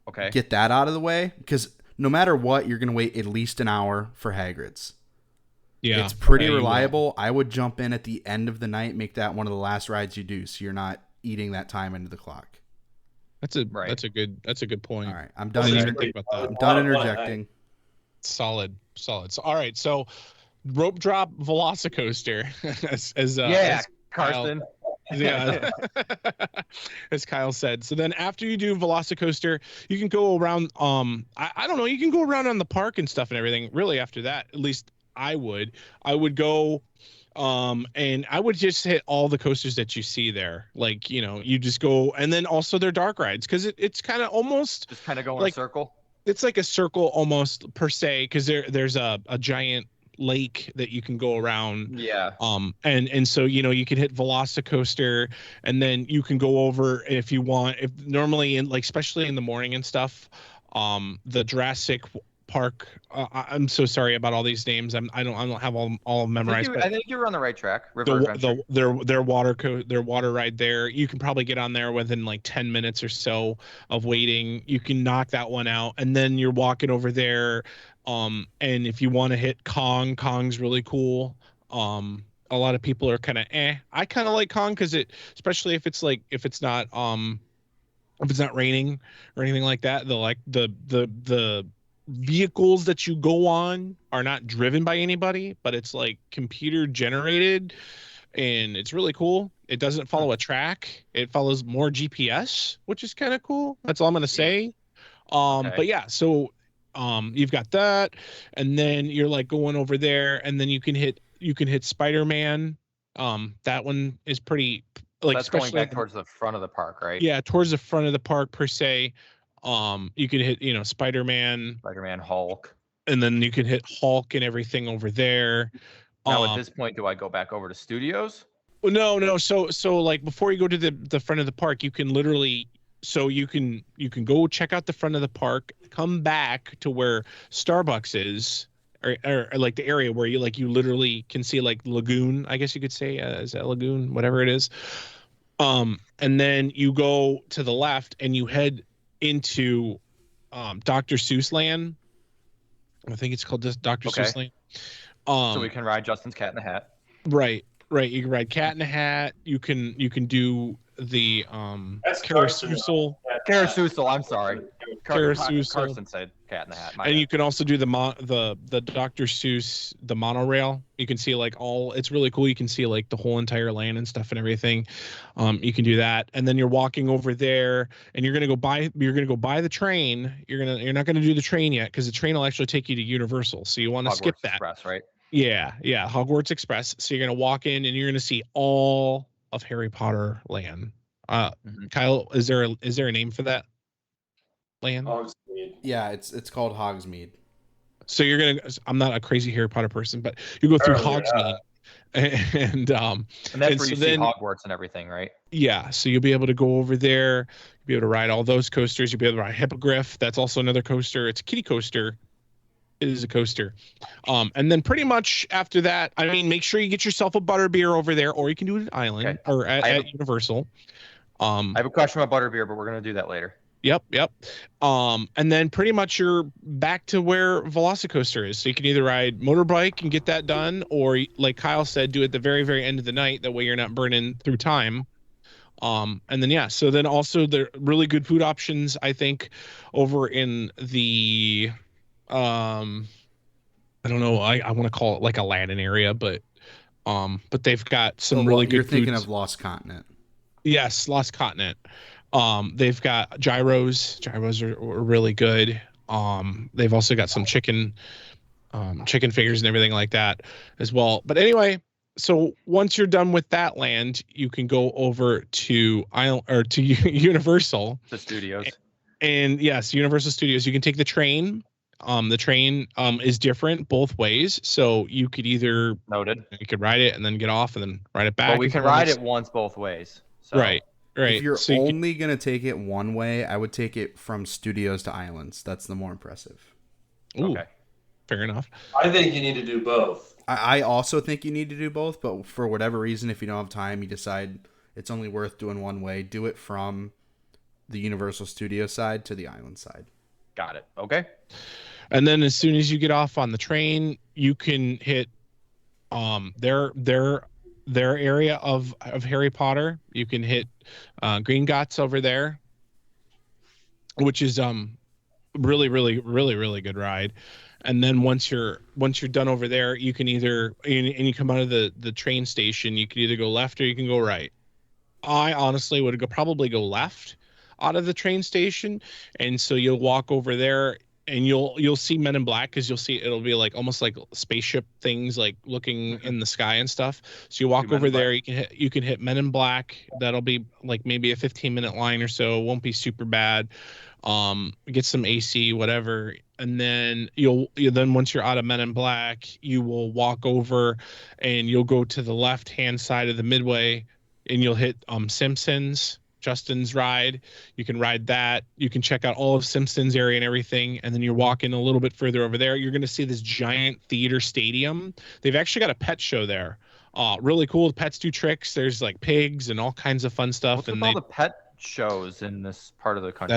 Okay. Get that out of the way, because no matter what, you're gonna wait at least an hour for Hagrid's. Yeah, It's pretty yeah, you will. reliable. I would jump in at the end of the night, make that one of the last rides you do, so you're not eating that time into the clock. That's a good point. All right, I'm I done. didn't even think about that. I'm done interjecting. Solid. So all right, so rope drop Velocicoaster as Carson. Yeah, as Kyle said. So then after you do Velocicoaster, you can go around. I don't know. You can go around on the park and stuff and everything. Really, after that, at least I would go, and I would just hit all the coasters that you see there. Like, you know, you just go, and then also their dark rides because it's kind of almost Just kind of go in like a circle. it's like a circle almost per se because there's a giant lake that you can go around. Yeah. And so, you know, you can hit Velocicoaster and then you can go over if you want, if normally in like especially in the morning and stuff, the Jurassic Park, I'm so sorry about all these names. I don't have all memorized. I think you're on the right track. River Adventure. Their water ride there. You can probably get on there within like 10 minutes or so of waiting. You can knock that one out, and then you're walking over there. And if you want to hit Kong's really cool. A lot of people are kind of I kind of like Kong because especially if it's not raining or anything like that. The vehicles that you go on are not driven by anybody, but it's like computer generated, and it's really cool. It doesn't follow a track. It follows more GPS, which is kind of cool. That's all I'm gonna say. Okay. But yeah, so you've got that, and then you're like going over there, and then you can hit Spider-Man. That one is pretty like, that's going especially back towards the front of the park, right? yeah, towards the front of the park per se. You can hit, you know, Spider-Man, Hulk. and then you can hit Hulk and everything over there. Now at this point, do I go back over to Studios? No. So like before you go to the front of the park, you can literally, so you can go check out the front of the park, come back to where Starbucks is, or like the area where you literally can see like Lagoon, I guess you could say, is that Lagoon, whatever it is. And then you go to the left and you head into Dr. Seuss Land. I think it's called just Dr. Seuss Land. So we can ride Justin's Cat in the Hat. Right. You can ride Cat in the Hat. You can do the Carousel. Carousel, I'm sorry. Carousel. Carson said Cat in the Hat. And you can also do the Dr. Seuss, the monorail. You can see like it's really cool. You can see like the whole entire land and stuff and everything. You can do that, and then you're walking over there, and you're gonna go buy the train. You're not gonna do the train yet because the train will actually take you to Universal. So you want to skip that. Express, right? Yeah, Hogwarts Express. So you're gonna walk in and you're gonna see all of Harry Potter land. Kyle, is there a name for that land? Hogsmeade. Yeah, it's called Hogsmeade. So I'm not a crazy Harry Potter person, but you go through Hogsmeade, and that's where you see Hogwarts and everything, right? Yeah, so you'll be able to go over there. You'll be able to ride all those coasters. You'll be able to ride Hippogriff. That's also another coaster. It's a kiddie coaster. It is a coaster. And then pretty much after that, I mean, make sure you get yourself a butterbeer over there, or you can do it at Island or at Universal. I have a question about butterbeer, but we're going to do that later. Yep. And then pretty much you're back to where Velocicoaster is. So you can either ride motorbike and get that done, or like Kyle said, do it at the very, very end of the night. That way you're not burning through time. And then, so then also there are really good food options, I think, over in the, I don't know, I want to call it like Aladdin area, but they've got some really good You're thinking foods. of Lost Continent. Yes, Lost Continent. They've got gyros. Gyros are really good. They've also got some chicken figures and everything like that as well. But anyway, so once you're done with that land, you can go over to Universal. The studios. And yes, Universal Studios. You can take the train. The train is different both ways. So you could either you could ride it and then get off and then ride it back. Well, we can ride it once both ways. So. Right. If you're only going to take it one way, I would take it from Studios to Islands. That's the more impressive. Ooh, okay. Fair enough. I think you need to do both. I also think you need to do both, but for whatever reason, if you don't have time, you decide it's only worth doing one way, do it from the Universal Studio side to the Island side. Got it. Okay. And then as soon as you get off on the train, you can hit Their area of Harry Potter. You can hit Green Gots over there, which is really good ride. And then once you're done over there, you can either and you come out of the train station, you can either go left or you can go right. I honestly would probably go left out of the train station, and so you'll walk over there and you'll see Men in Black, because it'll be like almost like spaceship things like looking in the sky and stuff. So you walk over there, you can hit Men in Black. That'll be like maybe a 15-minute line or so. It won't be super bad. Get some AC, whatever, and then then once you're out of Men in Black, you will walk over and you'll go to the left hand side of the midway, and you'll hit Simpsons, Justin's ride. You can ride that. You can check out all of Simpsons area and everything, and then you're walking a little bit further over there. You're going to see this giant theater stadium. They've actually got a pet show there. Really cool. The pets do tricks. There's like pigs and all kinds of fun stuff. What's with all the pet shows in this part of the country?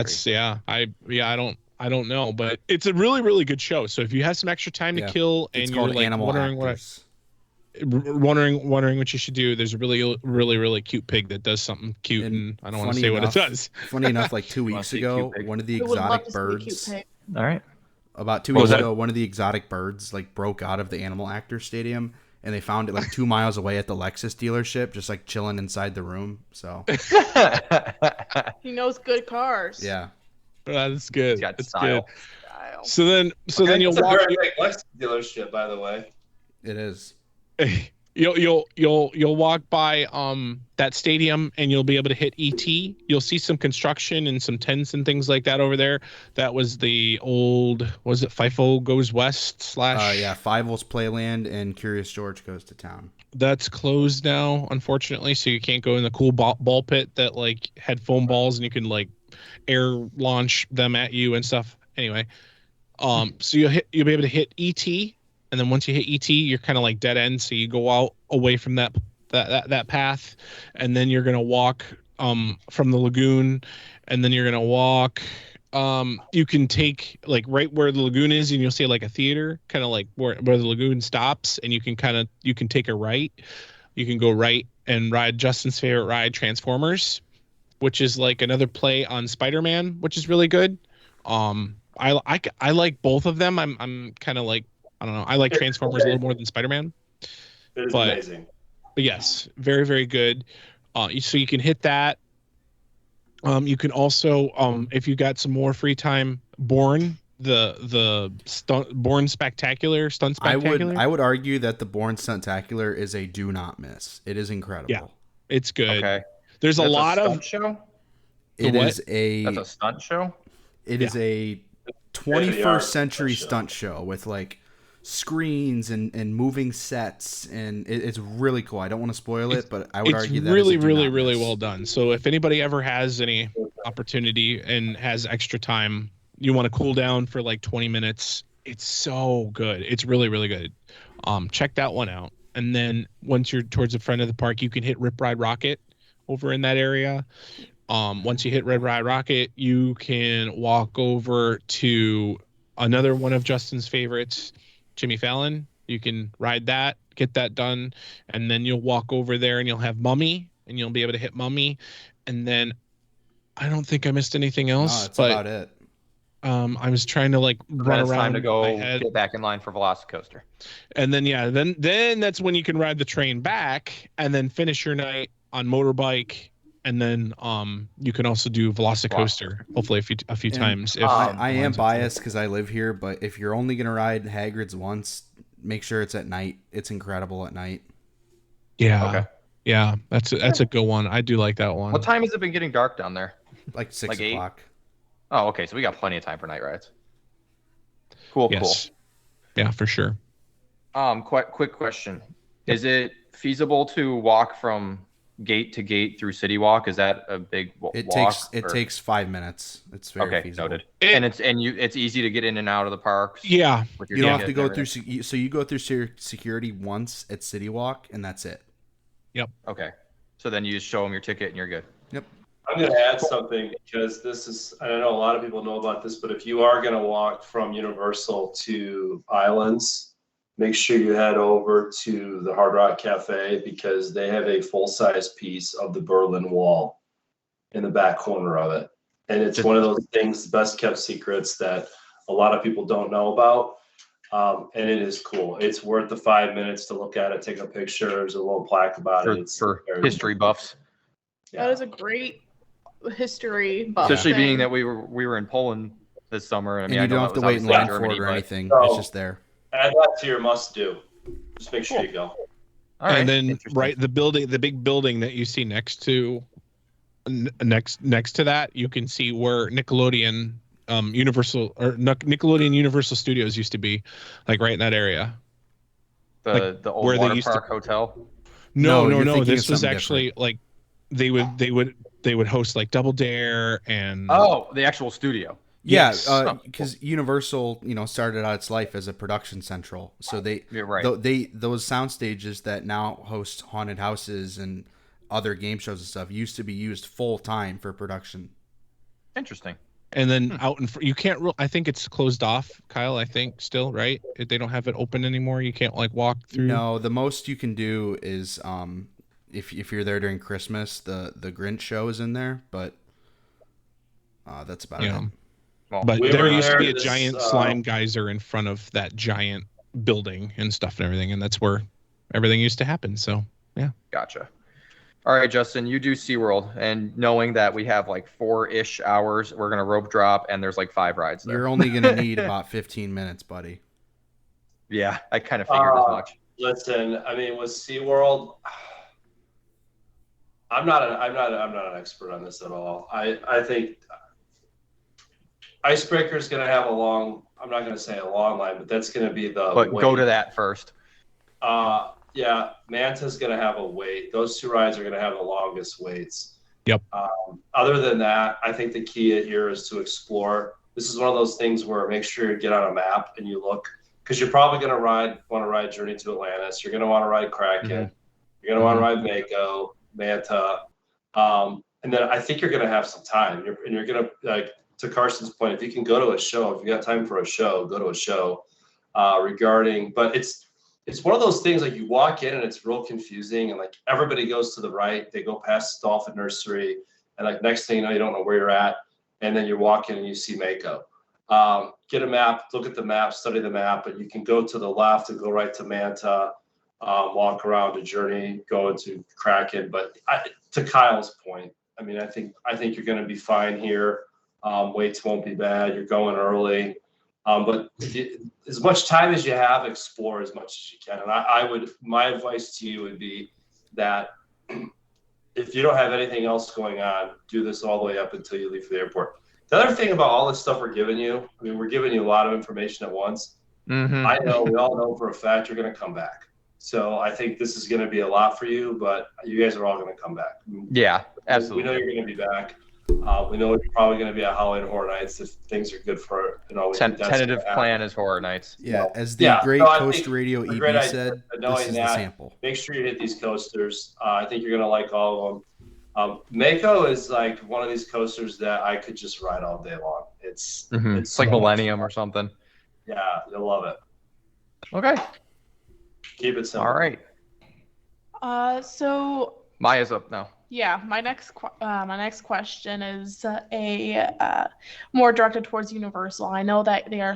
I don't know, but it's a really good show. So if you have some extra time to kill and you're like wondering what you should do, there's a really cute pig that does something cute, and I don't want to say what it does. Funny enough, like 2 weeks ago, one of the exotic birds. All right. About 2 weeks ago, one of the exotic birds like broke out of the Animal Actors Stadium, and they found it like 2 miles away at the Lexus dealership, just like chilling inside the room. So he knows good cars. Yeah, that's good. That's good. So then you'll walk. Very big Lexus dealership, by the way. It is. You'll walk by that stadium, and you'll be able to hit ET. You'll see some construction and some tents and things like that over there. That was the old, was it FIFO Goes West / yeah, Fievel's Playland and Curious George Goes to Town. That's closed now, unfortunately, so you can't go in the cool ball pit that like had foam balls and you can like air launch them at you and stuff. Anyway, so you'll be able to hit ET. And then once you hit ET, you're kind of like dead end. So you go out away from that path, and then you're gonna walk from the lagoon, and then you're gonna walk. You can take like right where the lagoon is, and you'll see like a theater, kind of like where the lagoon stops, and you can take a right. You can go right and ride Justin's favorite ride, Transformers, which is like another play on Spider-Man, which is really good. I like both of them. I'm kind of like, I don't know. I like Transformers a little more than Spider-Man. It is amazing. But yes, very, very good. So you can hit that. You can also, if you got some more free time, Bourne, the Bourne Spectacular, Stunt Spectacular. I would argue that the Bourne Stuntacular is a do not miss. It is incredible. Yeah, it's good. Okay. There's That's a lot of show. That's a stunt show. It is a 21st century stunt show with like screens and moving sets, and it's really cool. I don't want to spoil it, but I would argue that it's really well done. So if anybody ever has any opportunity and has extra time, you want to cool down for like 20 minutes, it's so good. It's really good. Check that one out. And then once you're towards the front of the park, you can hit Rip Ride Rocket over in that area. Once you hit Red Ride Rocket, you can walk over to another one of Justin's favorites, Jimmy Fallon. You can ride that, get that done, and then you'll walk over there and you'll have Mummy, and you'll be able to hit Mummy. And then I don't think I missed anything else. No, that's about it. I was trying to like run around. Time to go get back in line for Velocicoaster. And then then that's when you can ride the train back and then finish your night on motorbike. And then you can also do Velocicoaster, hopefully a few times. If I am biased because I live here, but if you're only gonna ride Hagrid's once, make sure it's at night. It's incredible at night. Yeah. Okay. Yeah, that's a good one. I do like that one. What time has it been getting dark down there? Like 6 o'clock. Oh, okay. So we got plenty of time for night rides. Cool. Yeah, for sure. Quick question: is it feasible to walk from gate to gate through City Walk? Is that a big walk? It takes 5 minutes. It's very feasible. Noted. It's easy to get in and out of the parks. Yeah, you don't have to go through. So you go through security once at City Walk, and that's it. Yep. Okay. So then you just show them your ticket, and you're good. Yep. I'm going to add something because this is, I don't know, a lot of people know about this, but if you are going to walk from Universal to Islands, make sure you head over to the Hard Rock Cafe because they have a full-size piece of the Berlin Wall in the back corner of it. And it's one of those things, best kept secrets that a lot of people don't know about. And it is cool. It's worth the 5 minutes to look at it, take a picture. There's a little plaque about it. It's for history buffs. Yeah. That is a great history buff. Especially being that we were in Poland this summer. I mean, and you don't have to wait in line for it or anything. It's just there. Add that to your must-do. Just make sure you go. All right. And then the big building that you see next to that, you can see where Nickelodeon Universal Studios used to be, like right in that area. The old where water park hotel. No. This was actually different. Like they would host like Double Dare and the actual studio. Yeah, because Universal, started out its life as a production central. So those sound stages that now host haunted houses and other game shows and stuff used to be used full time for production. Interesting. And then out in you can't. I think it's closed off, Kyle. I think still, right? They don't have it open anymore. You can't like walk through. No, the most you can do is if you're there during Christmas, the Grinch show is in there, but that's about it. Well, but there used to be a giant slime geyser in front of that giant building and stuff and everything, and that's where everything used to happen. So, yeah. Gotcha. All right, Justin, you do SeaWorld, and knowing that we have like 4-ish hours, we're going to rope drop, and there's like 5 rides there. You're only going to need about 15 minutes, buddy. Yeah, I kind of figured as much. Listen, I mean, with SeaWorld, I'm not an expert on this at all. I think Icebreaker is going to have I'm not going to say a long line, but that's going to be But go to that first. Yeah, Manta's going to have a wait. Those 2 rides are going to have the longest waits. Yep. Other than that, I think the key here is to explore. This is one of those things where make sure you get on a map and you look, because you're probably going to want to ride Journey to Atlantis. You're going to want to ride Kraken. Mm-hmm. You're going to want to ride Mako, Manta. And then I think you're going to have some time. You're going to, like, to Carson's point, if you can go to a show, if you got time for a show, go to a show but it's one of those things like you walk in and it's real confusing and like everybody goes to the right, they go past Dolphin Nursery and like next thing you know, you don't know where you're at. And then you walk in and you see Mako. Get a map, look at the map, study the map, but you can go to the left and go right to Manta, walk around to Journey, go into Kraken. But to Kyle's point, I mean, I think you're going to be fine here. Waits won't be bad. You're going early. But as much time as you have, explore as much as you can. And my advice to you would be that if you don't have anything else going on, do this all the way up until you leave for the airport. The other thing about all this stuff we're giving you, I mean, we're giving you a lot of information at once. Mm-hmm. I know, we all know for a fact you're going to come back. So I think this is going to be a lot for you, but you guys are all going to come back. Yeah, absolutely. We know you're going to be back. We know it's probably going to be a Halloween Horror Nights if things are good for tentative plan is Horror Nights. Yeah, as the great Coaster Radio EB said, this is the sample. Make sure you hit these coasters. I think you're going to like all of them. Mako is like one of these coasters that I could just ride all day long. It's like Millennium or something. Yeah, you'll love it. Okay. Keep it simple. All right. So Maya's up now. Yeah, my next question is more directed towards Universal. I know that they are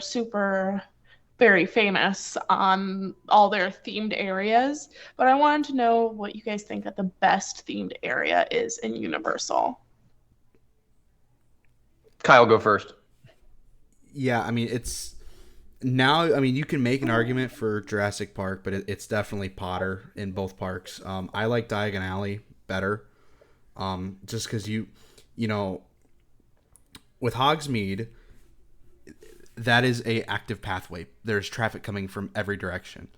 very famous on all their themed areas, but I wanted to know what you guys think that the best themed area is in Universal. Kyle, go first. Yeah, I mean, you can make an argument for Jurassic Park, but it's definitely Potter in both parks. I like Diagon Alley better. Just because you know, with Hogsmeade, that is a active pathway. There's traffic coming from every direction.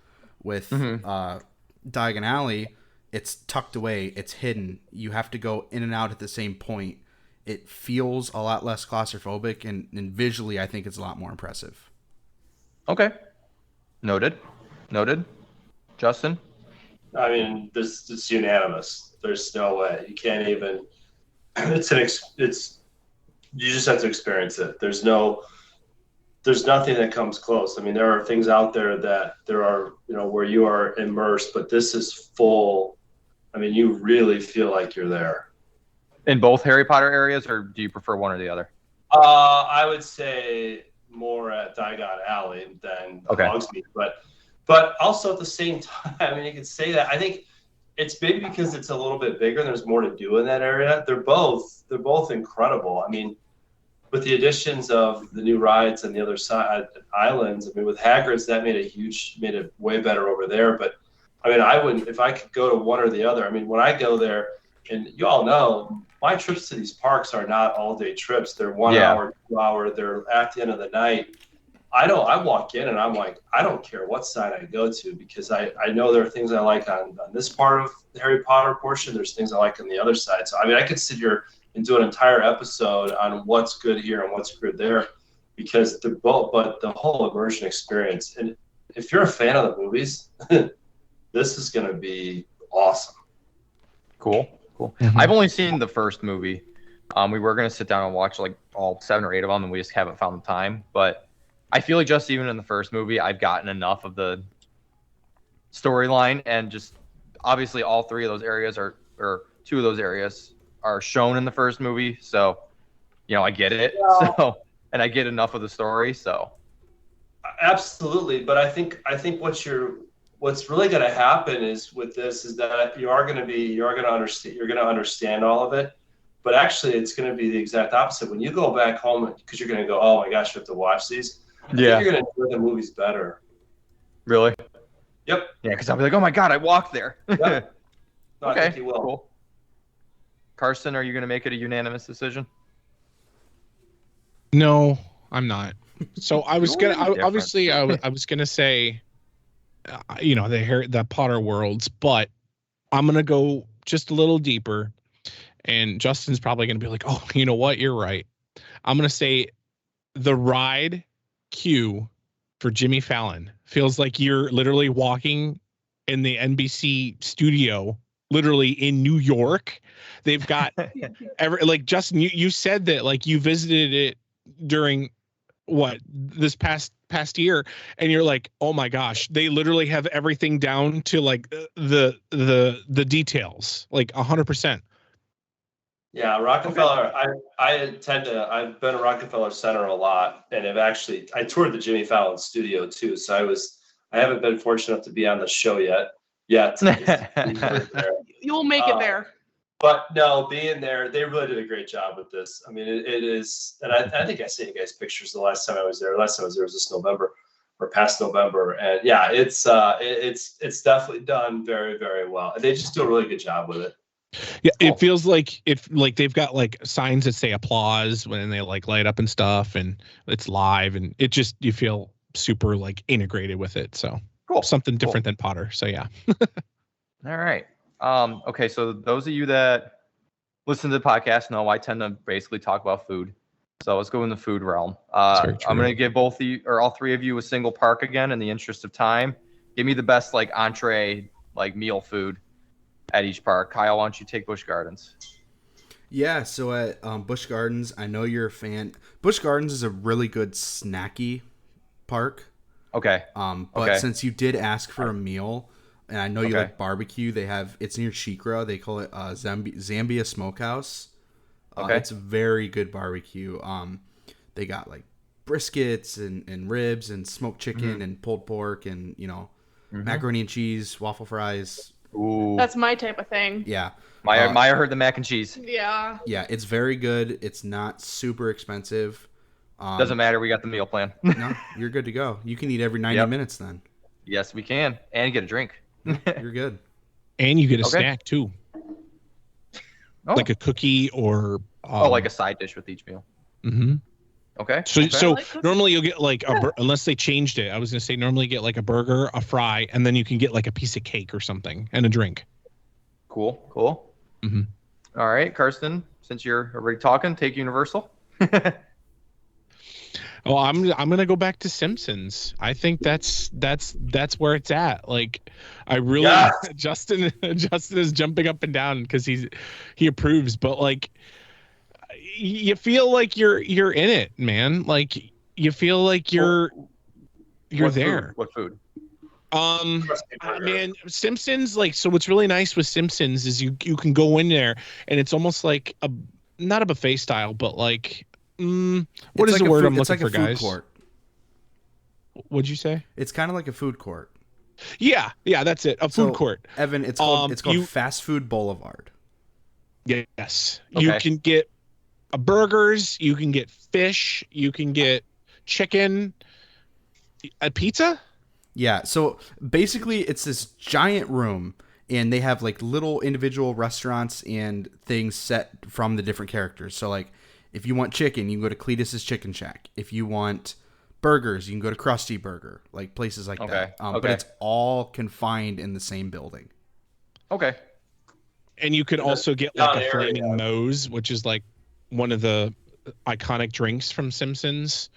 With Diagon Alley, it's tucked away. It's hidden. You have to go in and out at the same point. It feels a lot less claustrophobic, and visually, I think it's a lot more impressive. Okay. Noted. Justin? I mean, it's unanimous. There's no way. You can't even. You just have to experience it. There's there's nothing that comes close. I mean, there are things out there that there are, where you are immersed, but this is full. I mean, you really feel like you're there. In both Harry Potter areas, or do you prefer one or the other? I would say more at Diagon Alley than Hogsmeade, but also at the same time, I mean, you could say that. I think it's maybe because it's a little bit bigger and there's more to do in that area. They're both incredible. I mean, with the additions of the new rides and the other side islands, I mean, with Hagrid's, that made it way better over there. But I mean, I wouldn't, if I could go to one or the other. I mean, when I go there, and you all know, my trips to these parks are not all day trips. They're 1 hour, 2 hour. They're at the end of the night. I walk in and I'm like, I don't care what side I go to, because I know there are things I like on this part of the Harry Potter portion. There's things I like on the other side. So, I mean, I could sit here and do an entire episode on what's good here and what's good there, because they're both, but the whole immersion experience. And if you're a fan of the movies, this is going to be awesome. Cool. Mm-hmm. I've only seen the first movie. We were going to sit down and watch like all 7 or 8 of them, and we just haven't found the time. But I feel like just even in the first movie, I've gotten enough of the storyline, and just obviously all 3 of those areas or 2 of those areas are shown in the first movie. So, I get it. Yeah. So, and I get enough of the story. So, absolutely. But I think what's really going to happen is with this is that you're going to understand all of it, but actually it's going to be the exact opposite. When you go back home, because you're going to go, oh my gosh, you have to watch these. I think you're going to enjoy the movies better. Really? Yep. Yeah, because I'll be like, oh my God, I walked there. Yep. No, okay. I think you will. Cool. Carson, are you going to make it a unanimous decision? No, I'm not. So I was gonna obviously I was gonna say, the Potter worlds, but I'm gonna go just a little deeper, and Justin's probably gonna be like, oh, you know what, you're right. I'm gonna say the ride queue for Jimmy Fallon feels like you're literally walking in the NBC studio, literally in New York. They've got Justin, you said that like you visited it during this past year, and you're like, oh my gosh, they literally have everything down to like the details, like 100%. Yeah, Rockefeller. I've been to Rockefeller Center a lot, and I toured the Jimmy Fallon studio too. So I haven't been fortunate enough to be on the show yet. You'll make it there. But no, being there, they really did a great job with this. I mean, it is, and I think I sent you guys pictures the last time I was there. Last time I was there was this November or past November, and yeah, it's definitely done very, very well. They just do a really good job with it. Yeah, it feels like they've got like signs that say applause when they like light up and stuff, and it's live, and it just, you feel super like integrated with it. So cool. Something different than Potter. So yeah. All right. Okay, so those of you that listen to the podcast know I tend to basically talk about food. So let's go in the food realm. I'm going to give both all 3 of you a single park again in the interest of time. Give me the best like entree, like meal food at each park. Kyle, why don't you take Busch Gardens? Yeah, so at Busch Gardens, I know you're a fan. Busch Gardens is a really good snacky park. Okay. But since you did ask for a meal, and I know you like barbecue, it's near Shikra. They call it Zambia Smokehouse. It's very good barbecue. They got like briskets and ribs and smoked chicken and pulled pork and macaroni and cheese, waffle fries. Ooh, that's my type of thing. Yeah. Maya heard the mac and cheese. Yeah. Yeah, it's very good. It's not super expensive. Doesn't matter. We got the meal plan. No, you're good to go. You can eat every 90 minutes then. Yes, we can, and get a drink. You're good. And you get a snack too. Like a cookie or like a side dish with each meal. Mm-hmm. Okay. So normally you'll get like unless they changed it. I was gonna say normally you get like a burger, a fry, and then you can get like a piece of cake or something and a drink. Cool. Mm-hmm. All right, Karsten, since you're already talking, take Universal. Oh, I'm gonna go back to Simpsons. I think that's where it's at. Like, I really Justin is jumping up and down because he approves, but like, you feel like you're in it, man. Like, you feel like you're What there. What food? Man, Simpsons, like, so what's really nice with Simpsons is you can go in there and it's almost like not a buffet style, but like, what is the word I'm looking for, guys? It's like a food court. What'd you say? It's kind of like a food court. Yeah, that's it. A food court. Evan, it's called Fast Food Boulevard. Yes. Okay. You can get burgers, you can get fish, you can get chicken, a pizza? Yeah, so basically it's this giant room and they have like little individual restaurants and things set from the different characters. So like if you want chicken, you can go to Cletus's Chicken Shack. If you want burgers, you can go to Krusty Burger, like places like that. But it's all confined in the same building. Okay. And you could also get like a Flaming Moe's, which is like one of the iconic drinks from Simpsons.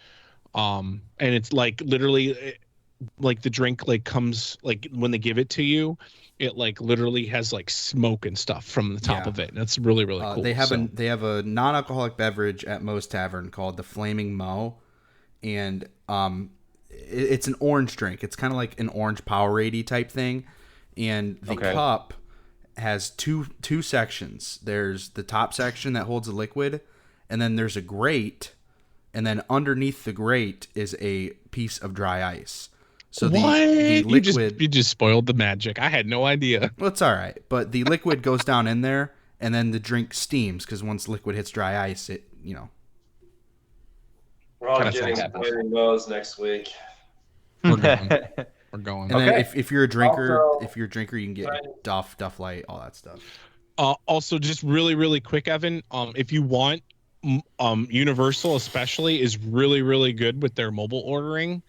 And it's like literally like the drink like comes like when they give it to you, it like literally has like smoke and stuff from the top of it. And that's really, really cool. They have a non-alcoholic beverage at Moe's Tavern called the Flaming Moe. And it's an orange drink. It's kind of like an orange Powerade type thing. And the cup has two sections. There's the top section that holds a liquid, and then there's a grate, and then underneath the grate is a piece of dry ice. So the liquid you just spoiled the magic. I had no idea. Well, it's all right, but the liquid goes down in there, and then the drink steams because once liquid hits dry ice, it We're all getting Flaming Moe's next week. We're going. And then if you're a drinker, you can get Duff Light, all that stuff. Also, just really, really quick, Evan. If you want, Universal especially is really, really good with their mobile ordering.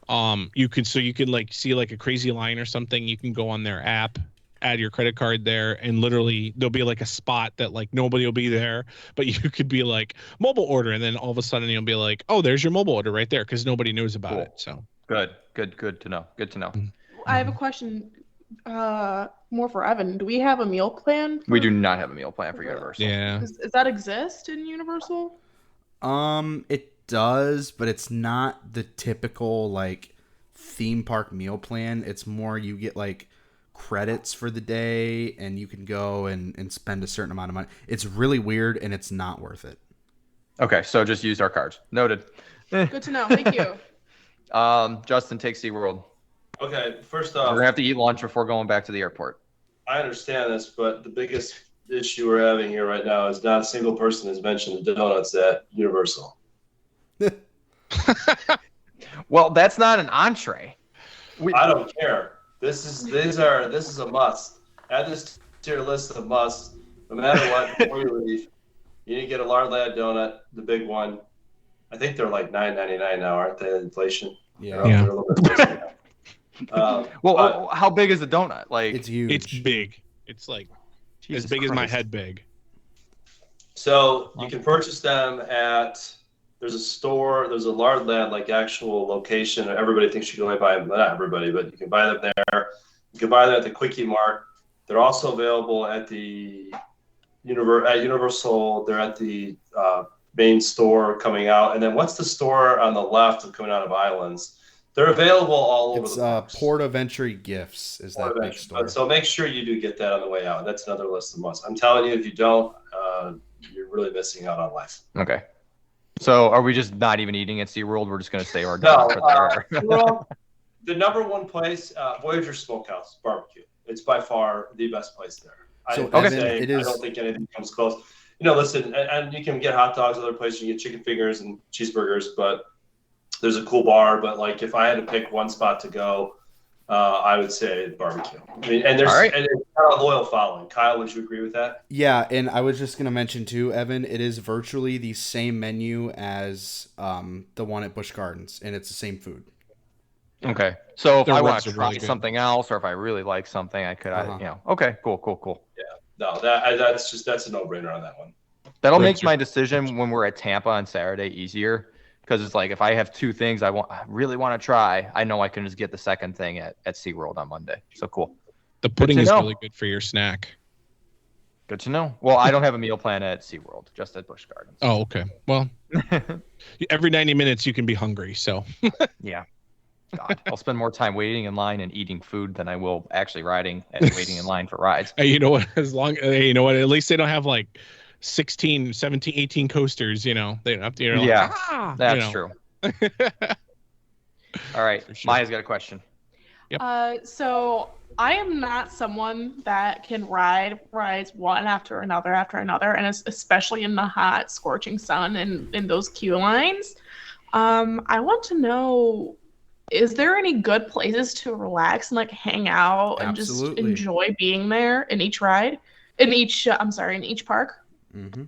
You can like see like a crazy line or something. You can go on their app, add your credit card there, and literally there'll be like a spot that like nobody will be there, but you could be like mobile order, and then all of a sudden you'll be like, oh, there's your mobile order right there because nobody knows about it. So good to know. Good to know. I have a question, more for Evan. Do we have a meal plan? We do not have a meal plan for Universal. Yeah. Does that exist in Universal? It does, but it's not the typical like theme park meal plan. It's more you get like credits for the day and you can go and spend a certain amount of money. It's really weird and it's not worth it. Okay, so just use our cards. Noted. Good to know. Thank you. Justin, take SeaWorld. Okay, first off, we're gonna have to eat lunch before going back to the airport. I understand this, but the biggest issue we're having here right now is not a single person has mentioned the donuts at Universal. Well, that's not an entree. I don't care. This is a must. Add this to your list of musts. No matter what, before you leave, you need to get a lard lad donut, the big one. I think they're like $9.99 now, aren't they? Inflation. Yeah. They're a little bit pricey now. Well, how big is the donut? Like it's huge. It's big. It's like Jesus as big as my Christ. head big. So you can purchase them at. There's a store. There's a lard lad like actual location. Everybody thinks you can only buy them. Not everybody, but you can buy them there. You can buy them at the Quickie Mart. They're also available at the Universal. They're at the main store coming out. And then what's the store on the left of coming out of Islands? They're available all over the place. It's Port of Entry Gifts is that big store. So make sure you do get that on the way out. That's another list of musts. I'm telling you, if you don't, you're really missing out on life. Okay. So are we just not even eating at SeaWorld? We're just going to say our donuts are there. Well, the number one place, Voyager Smokehouse Barbecue. It's by far the best place there. I don't think anything comes close. Listen, and you can get hot dogs other places. You can get chicken fingers and cheeseburgers, but there's a cool bar. But like, if I had to pick one spot to go, I would say barbecue. I mean, and it's got a loyal following. Kyle, would you agree with that? Yeah, and I was just gonna mention too, Evan. It is virtually the same menu as the one at Busch Gardens, and it's the same food. Okay, so if Their I want ribs to are try really good. something else, or if I really like something, I could, Okay, cool. Yeah. No, that's a no-brainer on that one. That'll make my decision when we're at Tampa on Saturday easier. Because it's like if I have two things I really want to try, I know I can just get the second thing at SeaWorld on Monday. So cool. The pudding is really good for your snack. Good to know. Well, I don't have a meal plan at SeaWorld, just at Busch Gardens. Oh, okay. Well, Every 90 minutes you can be hungry. So Yeah. God, I'll spend more time waiting in line and eating food than I will actually riding and waiting in line for rides. hey, you know what? You know what? At least they don't have like 16, 17, 18 coasters. You know, they don't have to. You're like, Yeah, that's true. All right, sure. Maya's got a question. Yep. So I am not someone that can ride rides one after another, and especially in the hot, scorching sun and in those queue lines. I want to know, is there any good places to relax and like hang out and Absolutely. just enjoy being there in each ride, in each park? Mm-hmm.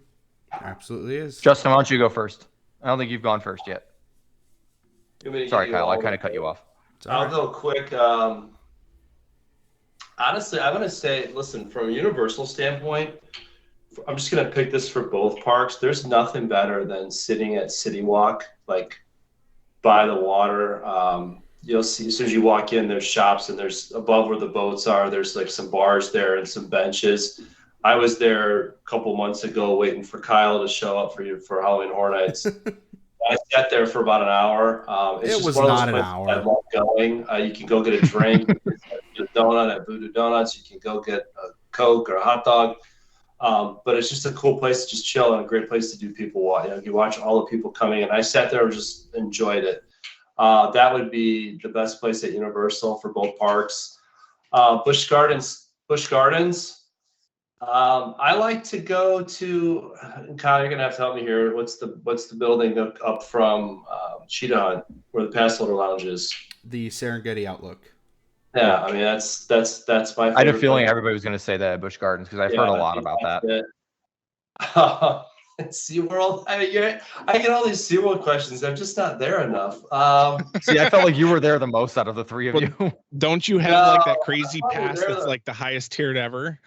Absolutely is. Justin, why don't you go first? I don't think you've gone first yet. You want me to Sorry, give you Kyle. I all kind of the- cut you off. I'll go quick. Honestly, I'm going to say, listen, from a Universal standpoint, I'm just going to pick this for both parks. There's nothing better than sitting at City Walk, like by the water. You'll see as soon as you walk in, there's shops, and there's above where the boats are, there's like some bars there and some benches. I was there a couple months ago waiting for Kyle to show up for Halloween Horror Nights. I sat there for about an hour. It's It just was one of those not an places hour. I love going. You can go get a drink, you can get a donut at Voodoo Donuts. You can go get a Coke or a hot dog. But it's just a cool place to just chill and a great place to do people watch. You watch all the people coming in. I sat there and just enjoyed it. That would be the best place at Universal for both parks. Busch Gardens. I like to go to. Kyle, you're gonna have to help me here. What's the building up from Cheetah Hunt where the Pass Holder Lounge is? The Serengeti Outlook. Yeah, I mean that's my favorite. I had a feeling place. everybody was going to say that at Busch Gardens because I've heard a lot about that. SeaWorld. I mean, I get all these SeaWorld questions. I'm just not there enough. See, I felt like you were there the most out of the three of you. don't you have like that No, crazy I'm pass there that's though. like the highest tiered ever?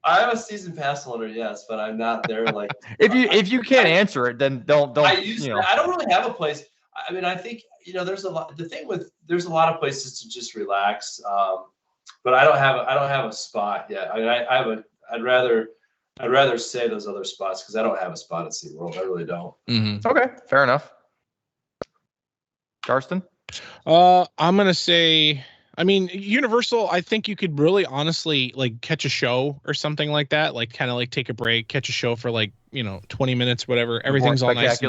I'm a season pass holder, yes, but I'm not there. Like, If you can't answer it, then don't. I don't really have a place. I mean, I think there's a lot. There's a lot of places to just relax, but I don't have a spot yet. I mean, I'd rather say those other spots because I don't have a spot at SeaWorld. I really don't. Mm-hmm. Okay, fair enough. Karsten? I'm gonna say, I mean, Universal, I think you could really honestly like catch a show or something like that, like kind of like take a break, catch a show for like 20 minutes, whatever. Everything's all nice.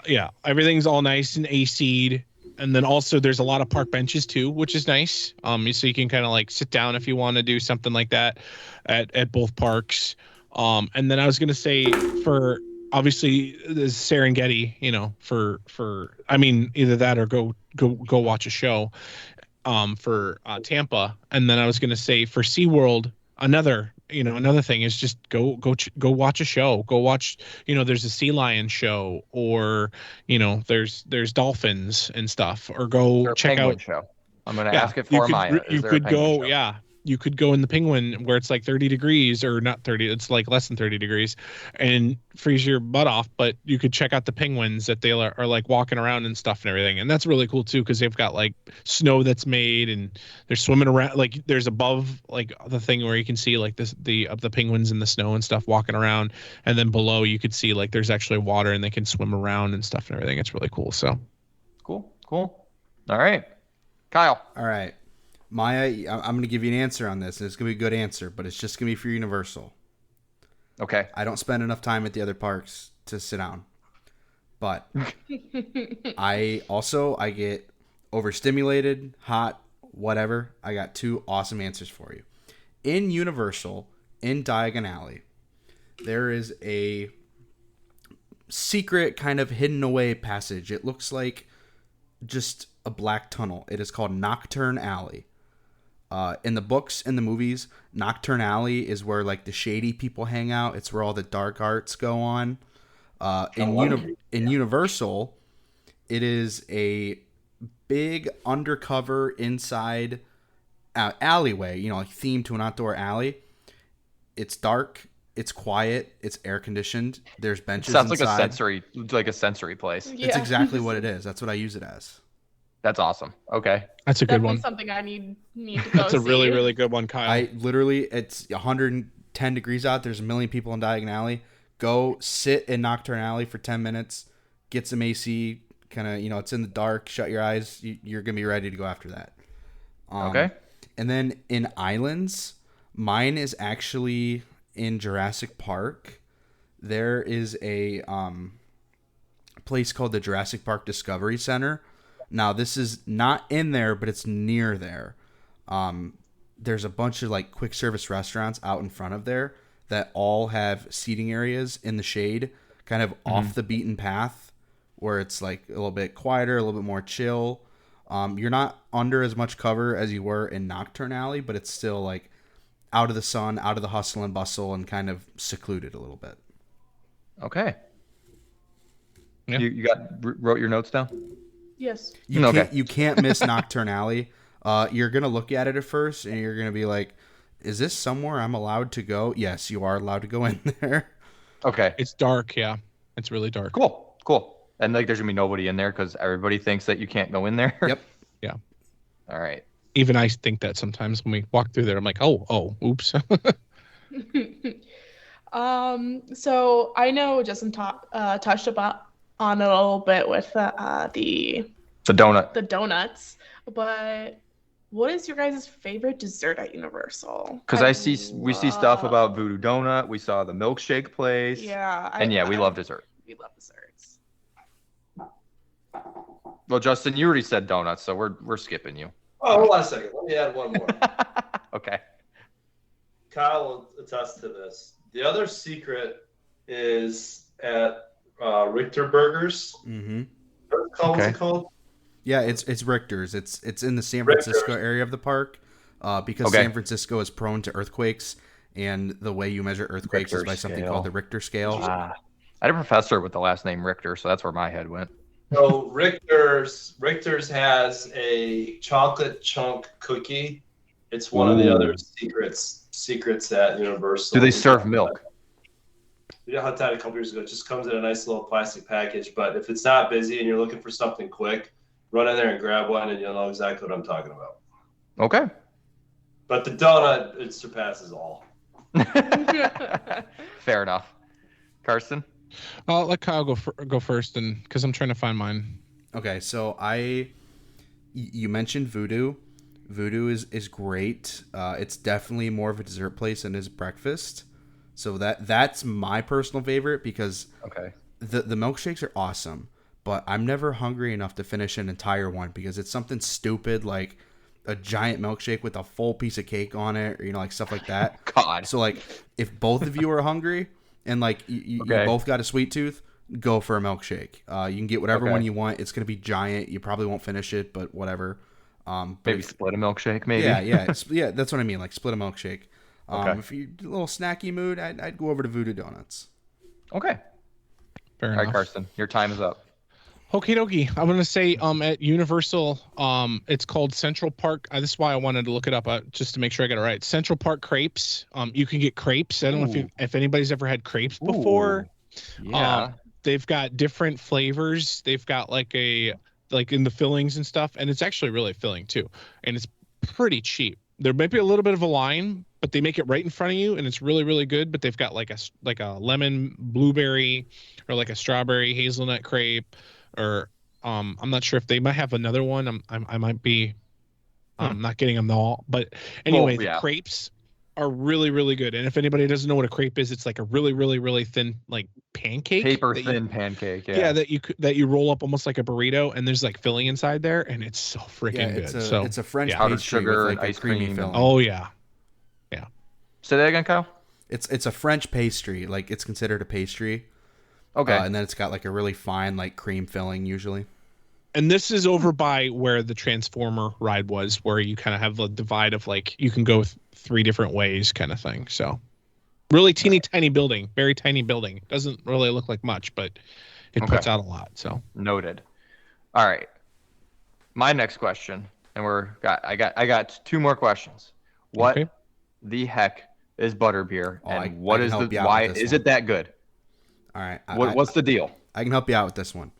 Yeah, everything's all nice and AC'd. And then also there's a lot of park benches too, which is nice. So you can kind of like sit down if you want to do something like that at both parks. And then I was gonna say for obviously the Serengeti, I mean either that or go watch a show for Tampa. And then I was gonna say for SeaWorld, another thing is just go watch a show. Go watch, there's a sea lion show, or there's dolphins and stuff, or go check out show. I'm gonna ask it for Maya. You could go, yeah. You could go in the Penguin where it's like 30 degrees, or not 30, it's like less than 30 degrees, and freeze your butt off. But you could check out the penguins that they are like walking around and stuff and everything. And that's really cool too, because they've got like snow that's made, and they're swimming around. Like there's above like the thing where you can see like the penguins in the snow and stuff walking around. And then below you could see like there's actually water and they can swim around and stuff and everything. It's really cool. So cool. All right. Kyle. All right. Maya, I'm going to give you an answer on this, and it's going to be a good answer, but it's just going to be for Universal. Okay. I don't spend enough time at the other parks to sit down. But I get overstimulated, hot, whatever. I got two awesome answers for you. In Universal, in Diagon Alley, there is a secret kind of hidden away passage. It looks like just a black tunnel. It is called Nocturne Alley. In the books and the movies, Nocturne Alley is where like the shady people hang out. It's where all the dark arts go on. In Universal, it is a big undercover inside alleyway, like themed to an outdoor alley. It's dark. It's quiet. It's air conditioned. There's benches Sounds inside. like a sensory place. Yeah. It's exactly what it is. That's what I use it as. That's awesome. Okay. that's a good Definitely one. something I need to go That's a see. really, really good one, Kyle. I literally, it's 110 degrees out. There's a million people in Diagon Alley. go sit in Nocturne Alley for 10 minutes, get some AC, kind of, it's in the dark, shut your eyes. You're going to be ready to go after that. Okay. And then in Islands, mine is actually in Jurassic Park. There is a place called the Jurassic Park Discovery Center. Now, this is not in there, but it's near there. There's a bunch of like quick service restaurants out in front of there that all have seating areas in the shade, kind of off the beaten path, where it's like a little bit quieter, a little bit more chill. You're not under as much cover as you were in Nocturne Alley, but it's still like out of the sun, out of the hustle and bustle, and kind of secluded a little bit. Okay. Yeah. You wrote your notes down? Yes. You can't miss Nocturne Alley. You're going to look at it at first, and you're going to be like, is this somewhere I'm allowed to go? Yes, you are allowed to go in there. Okay. It's dark, yeah. It's really dark. Cool. And like, there's going to be nobody in there because everybody thinks that you can't go in there? Yep. Yeah. All right. Even I think that sometimes when we walk through there, I'm like, oh, oops. So I know Justin touched on it a little bit with the donut. the donuts, but what is your guys' favorite dessert at Universal? Because we see stuff about Voodoo Donut. We saw the milkshake place. Yeah. We love dessert. We love desserts. Well, Justin, you already said donuts, so we're skipping you. Oh, hold on a second. Let me add one more. Okay. Kyle will attest to this. The other secret is at Richter Burgers. Mm-hmm. What's it called? Yeah, it's Richter's. It's in the San Francisco area of the park, because San Francisco is prone to earthquakes, and the way you measure earthquakes is by something called the Richter scale. I had a professor with the last name Richter, so that's where my head went. So Richter's has a chocolate chunk cookie. It's one of the other secrets at Universal. Do they serve milk? We had that a couple years ago. It just comes in a nice little plastic package. But if it's not busy and you're looking for something quick, run in there and grab one, and you'll know exactly what I'm talking about. Okay. But the donut, it surpasses all. Fair enough. Carson? I'll let Kyle go first, and because I'm trying to find mine. Okay, so you mentioned Voodoo. Voodoo is great. It's definitely more of a dessert place than is breakfast. So that's my personal favorite because the milkshakes are awesome, but I'm never hungry enough to finish an entire one because it's something stupid like a giant milkshake with a full piece of cake on it, or like stuff like that. God. So like if both of you are hungry and like you both got a sweet tooth, go for a milkshake. You can get whatever one you want. It's gonna be giant. You probably won't finish it, but whatever. Maybe split a milkshake, maybe. Yeah. That's what I mean. Like split a milkshake. If you're in a little snacky mood, I'd go over to Voodoo Donuts. Okay. Fair All enough. right, Carson, your time is up. Okie dokie. I'm gonna say at Universal, it's called Central Park. This is why I wanted to look it up just to make sure I got it right. Central Park crepes. You can get crepes. I don't know if anybody's ever had crepes before. Yeah. They've got different flavors. They've got like in the fillings and stuff, and it's actually really filling too. And it's pretty cheap. There might be a little bit of a line, but they make it right in front of you, and it's really, really good. But they've got like a lemon blueberry or like a strawberry hazelnut crepe, or I'm not sure if they might have another one. I might be not getting them all, but anyway, the crepes are really, really good. And if anybody doesn't know what a crepe is, it's like a really, really, really thin like pancake, paper thin pancake. Yeah, that you roll up almost like a burrito, and there's like filling inside there, and it's so freaking good. It's a French powdered pastry sugar with and like ice a creamy cream. filling. Oh yeah. Say that again, Kyle. It's a French pastry. Like it's considered a pastry. Okay. And then it's got like a really fine like cream filling usually. And this is over by where the Transformer ride was, where you kind of have the divide of like you can go 3 different ways kind of thing. So really teeny tiny building, very tiny building. Doesn't really look like much, but it puts out a lot. So noted. All right. My next question, and I got 2 more questions. What the heck is butterbeer, and why is it that good? All right. What's the deal? I can help you out with this one.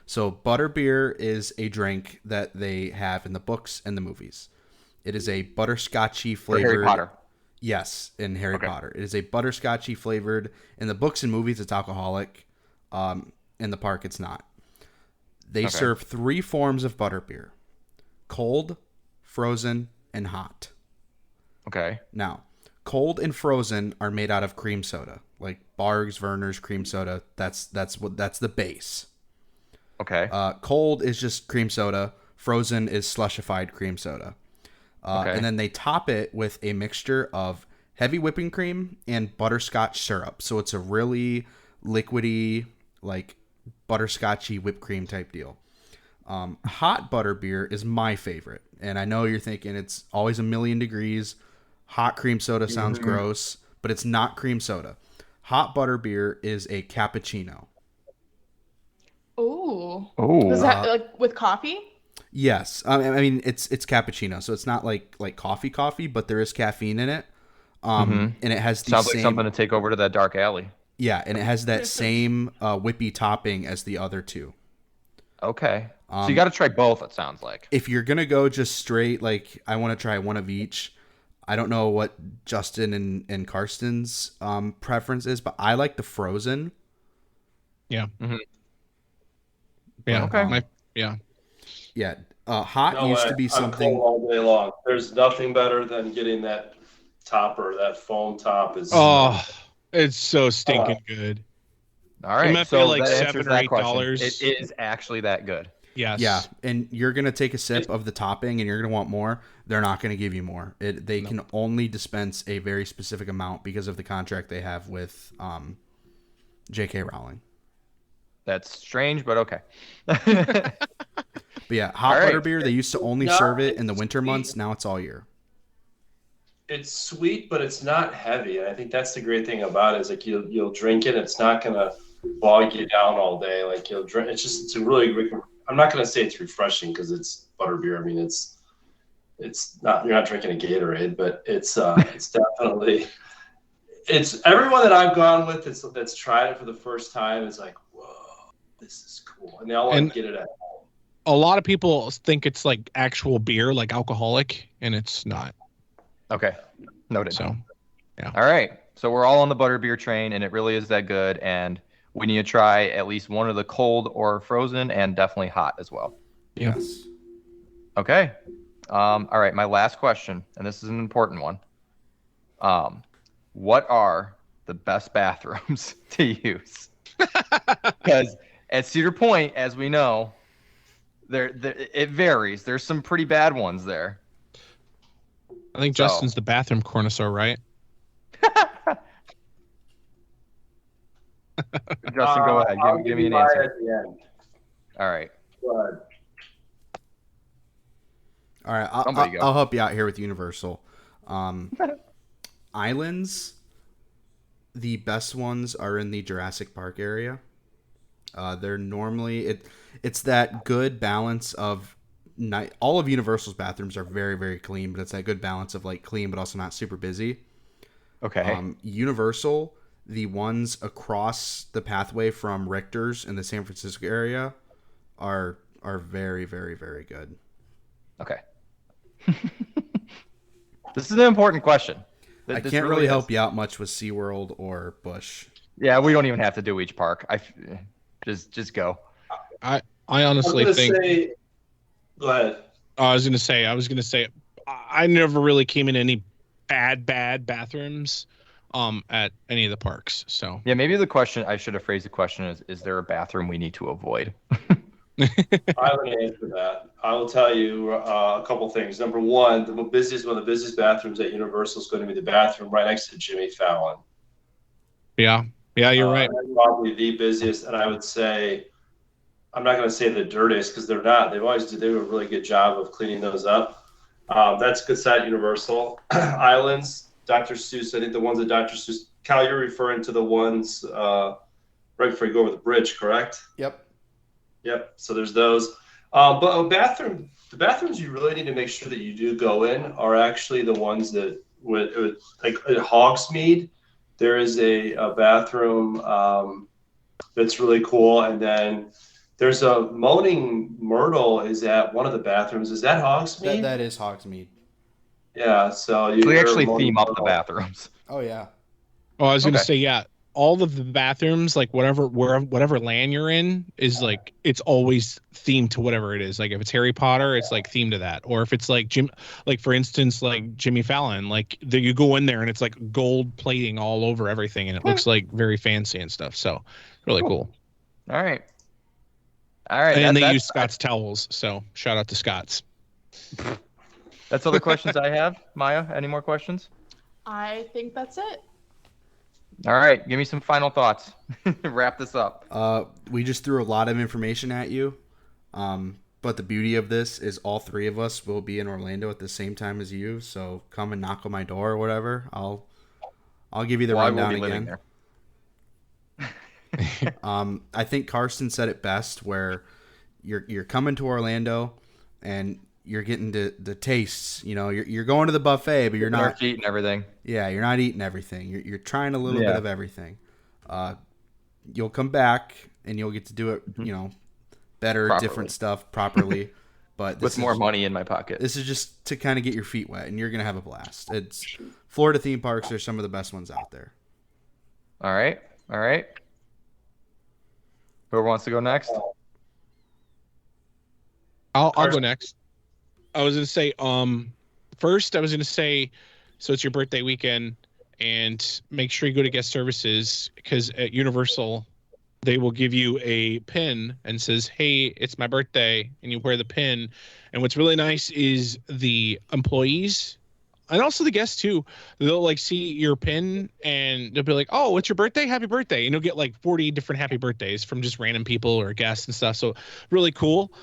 So butterbeer is a drink that they have in the books and the movies. It is a butterscotchy flavored. Harry Potter. Yes, in Harry Okay. Potter. It is a butterscotchy flavored. In the books and movies, it's alcoholic. In the park, it's not. They Okay. serve 3 forms of butterbeer: cold, frozen, and hot. Okay. Now, cold and frozen are made out of cream soda, like Barg's, Werner's cream soda. That's the base. Okay. Cold is just cream soda. Frozen is slushified cream soda. Okay. And then they top it with a mixture of heavy whipping cream and butterscotch syrup. So it's a really liquidy, like butterscotchy whipped cream type deal. Hot butterbeer is my favorite. And I know you're thinking it's always a million degrees. Hot cream soda sounds gross, but it's not cream soda. Hot butterbeer is a cappuccino. Ooh. Oh. Is that like with coffee? Yes, I mean it's cappuccino, so it's not like coffee, but there is caffeine in it, and it has the Sounds same like something to take over to that dark alley. yeah, and it has that same whippy topping as the other two. Okay. So you got to try both. It sounds like. If you're gonna go just straight, like I want to try one of each. I don't know what Justin and Karsten's preference is, but I like the frozen. Yeah. Mhm. Yeah. Okay. Yeah, hot No used way. to be I'm something. cold all day long. There's nothing better than getting that topper. That foam top is. Oh, it's so stinking good. All right. might be So like that $7 answers or that question. $8. It is actually that good. Yes. Yeah, and you're gonna take a sip of the topping, and you're gonna want more. They're not gonna give you more. They can only dispense a very specific amount because of the contract they have with J.K. Rowling. That's strange, but okay. But yeah, hot All right. butterbeer. They used to only No, serve it in the it's winter sweet. months. Now it's all year. It's sweet, but it's not heavy. And I think that's the great thing about it is like you'll drink it. It's not gonna bog you down all day. Like you'll drink. It's a really. I'm not gonna say it's refreshing because it's butterbeer. I mean, it's not. You're not drinking a Gatorade, but it's definitely. It's everyone that I've gone with that's tried it for the first time is like, whoa, this is cool, and they all want to get it at home. A lot of people think it's like actual beer, like alcoholic, and it's not. Okay. Noted. So, All right. So we're all on the butterbeer train, and it really is that good. And we need to try at least one of the cold or frozen, and definitely hot as well. yeah. Yes. Okay. All right. My last question, and this is an important one. What are the best bathrooms to use? Because at Cedar Point, as we know, there it varies. There's some pretty bad ones there. I think So- Justin's the bathroom connoisseur, right? Justin, go ahead. I'll Give me an mine answer. at the end. All right. But All right, Somebody go. I'll help you out here with Universal. Islands, the best ones are in the Jurassic Park area. They're normally it's that good balance of all of Universal's bathrooms are very, very clean, but it's that good balance of like clean but also not super busy. Okay. Universal, the ones across the pathway from Richter's in the San Francisco area are very, very, very good. Okay. This is an important question. I This can't really is. help you out much with SeaWorld or Busch. Yeah, we don't even have to do each park. Just go. I I'm honestly gonna think. say, go ahead. I was gonna say. I never really came in any bad bathrooms, at any of the parks. So. Yeah, maybe the question I should have phrased the question is there a bathroom we need to avoid? I have an answer for that. I will tell you a couple things. Number one, one of the busiest bathrooms at Universal is going to be the bathroom right next to Jimmy Fallon. Yeah, you're right. That's probably the busiest, and I would say, I'm not going to say the dirtiest because they're not. They do a really good job of cleaning those up. That's good side Universal. Islands, Dr. Seuss. I think the ones at Dr. Seuss. Cal, you're referring to the ones right before you go over the bridge, correct? Yep. Yep. So there's those. But the bathrooms you really need to make sure that you do go in are actually the ones that like at Hogsmeade. There is a bathroom that's really cool, and then there's a Moaning Myrtle is at one of the bathrooms. Is that Hogsmeade? That is Hogsmeade. Yeah, so So they actually theme up the bathrooms. Oh yeah. Oh, I was gonna Okay. say, yeah, all of the bathrooms, like whatever land you're in, is like it's always themed to whatever it is. Like if it's Harry Potter, it's like themed to that. Or if it's like like for instance, like Jimmy Fallon, like you go in there and it's like gold plating all over everything, and it looks like very fancy and stuff. So really cool. All right. All right. And they use Scott's towels, so shout out to Scott's. That's all the questions I have. Maya, any more questions? I think that's it. All right. Give me some final thoughts. Wrap this up. We just threw a lot of information at you. But the beauty of this is all three of us will be in Orlando at the same time as you. So come and knock on my door or whatever. I'll give you the rundown again. I think Karsten said it best, where you're coming to Orlando and you're getting the tastes. You know, you're going to the buffet, but you're not eating everything. Yeah, you're not eating everything. You're trying a little bit of everything. You'll come back and you'll get to do it, you know, better, Properly. different stuff properly. But With more money in my pocket. This is just to kind of get your feet wet, and you're gonna have a blast. It's Florida theme parks are some of the best ones out there. All right. All right. Whoever wants to go next? I'll go next. I was gonna say, first I was gonna say, so it's your birthday weekend, and make sure you go to guest services, because at Universal, they will give you a pin and says, "Hey, it's my birthday," and you wear the pin. And what's really nice is the employees and also the guests too. They'll like see your pin and they'll be like, "Oh, it's your birthday? Happy birthday!" And you'll get like 40 different happy birthdays from just random people or guests and stuff. So really cool.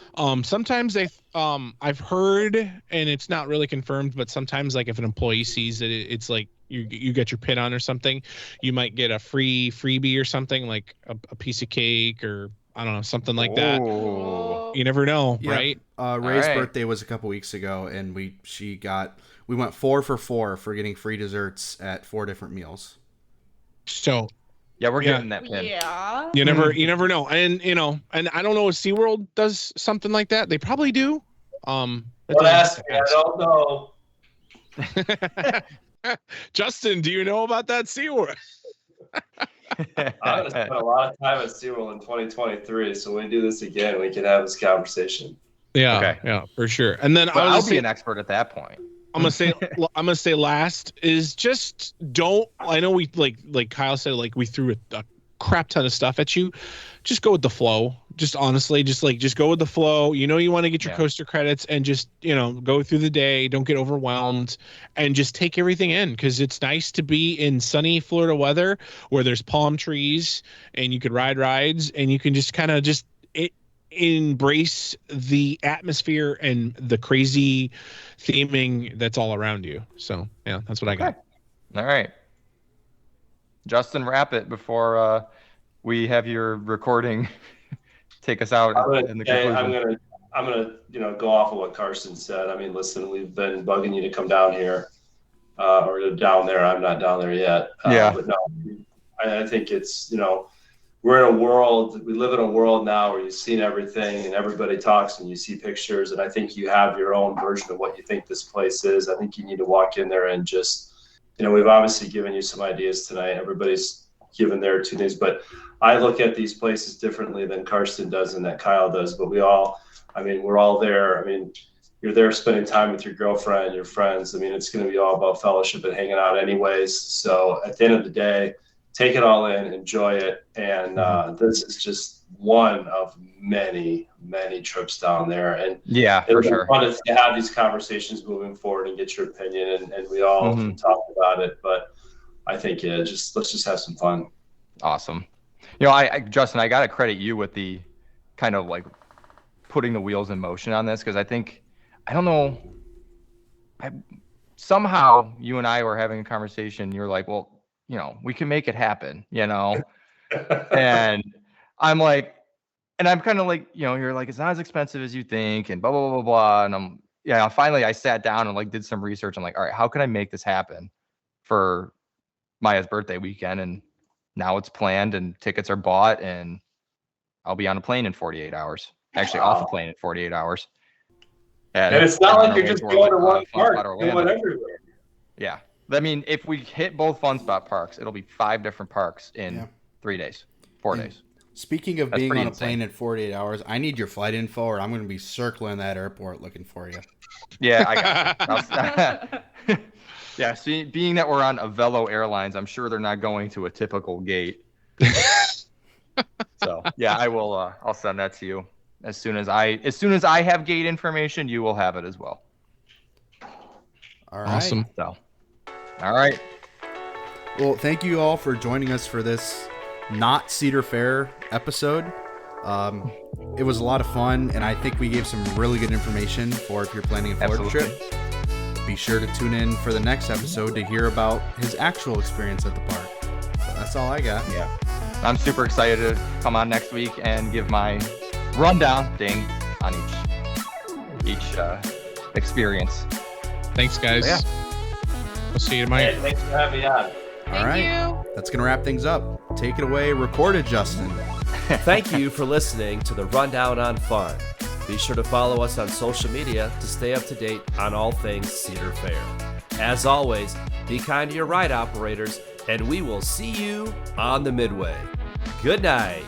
Sometimes I've heard, and it's not really confirmed, but sometimes like if an employee sees it, it's like you get your pin on or something, you might get a freebie or something, like a piece of cake or I don't know, something like that. Oh. You never know, Yeah. right? Ray's right. birthday was a couple weeks ago, and we went 4 for 4 for getting free desserts at 4 different meals. So Yeah, we're getting that pin. Yeah. you never know. And you know, and I don't know if SeaWorld does something like that. They probably do. That Don't doesn't ask me. I don't know. Justin, do you know about that SeaWorld? I'm gonna spend a lot of time at SeaWorld in 2023. So when we do this again, we can have this conversation. Yeah, Okay. yeah, for sure. And then But I'll was be say, an expert at that point. I'm gonna say last is just don't. I know we like Kyle said, like we threw a crap ton of stuff at you. Just go with the flow. Just honestly, just go with the flow. You know, you want to get your coaster credits and just, you know, go through the day. Don't get overwhelmed and just take everything in, because it's nice to be in sunny Florida weather where there's palm trees and you could ride rides and you can just kind of just embrace the atmosphere and the crazy theming that's all around you. So yeah, that's what I got. All right. Justin, wrap it before we have your recording take us out in the conclusion. I'm gonna go off of what Karsten said. I mean, listen, we've been bugging you to come down here or down there. I'm not down there yet. But no, I think it's, we're in a world. We live in a world now where you've seen everything and everybody talks and you see pictures. And I think you have your own version of what you think this place is. I think you need to walk in there and just, we've obviously given you some ideas tonight. Everybody's given their 2 days, but I look at these places differently than Karsten does and that Kyle does. But we're all there. I mean, you're there spending time with your girlfriend, your friends. I mean, it's going to be all about fellowship and hanging out anyways. So at the end of the day, take it all in, enjoy it. And this is just one of many, many trips down there. And for sure. Fun to have these conversations moving forward and get your opinion. And we all talk about it. But I think, let's just have some fun. Awesome. Justin, I got to credit you with the kind of like putting the wheels in motion on this, because somehow you and I were having a conversation. You're like, well, we can make it happen, and I'm like, and I'm kind of like, you're like, it's not as expensive as you think, and blah, blah, blah, blah. And finally I sat down and like did some research. I'm like, all right, how can I make this happen for Maya's birthday weekend? And now it's planned and tickets are bought and I'll be on a plane in 48 hours, actually off a plane in 48 hours. And it's not like on you're our way just our going to Fun one Spot park. You're Orlando. going everywhere. Yeah. I mean, if we hit both Fun Spot parks, it'll be 5 different parks in Yeah. 3 days, 4 days. Speaking of That's being pretty on a insane. plane in 48 hours, I need your flight info, or I'm going to be circling that airport looking for you. Yeah, I got you. Yeah, see, being that we're on Avelo Airlines, I'm sure they're not going to a typical gate. So yeah, I will. I'll send that to you as soon as I have gate information. You will have it as well. All right. Awesome. So, all right. Well, thank you all for joining us for this not Cedar Fair episode. It was a lot of fun, and I think we gave some really good information for if you're planning a Florida Absolutely. trip. Be sure to tune in for the next episode to hear about his actual experience at the park. So that's all I got. Yeah, I'm super excited to come on next week and give my rundown on each experience. Thanks, guys. Yeah. We'll see you tomorrow. Hey, thanks for having me on. All right. you. That's going to wrap things up. Take it away. Record it, Justin. Thank you for listening to the Rundown on Fun. Be sure to follow us on social media to stay up to date on all things Cedar Fair. As always, be kind to your ride operators, and we will see you on the Midway. Good night.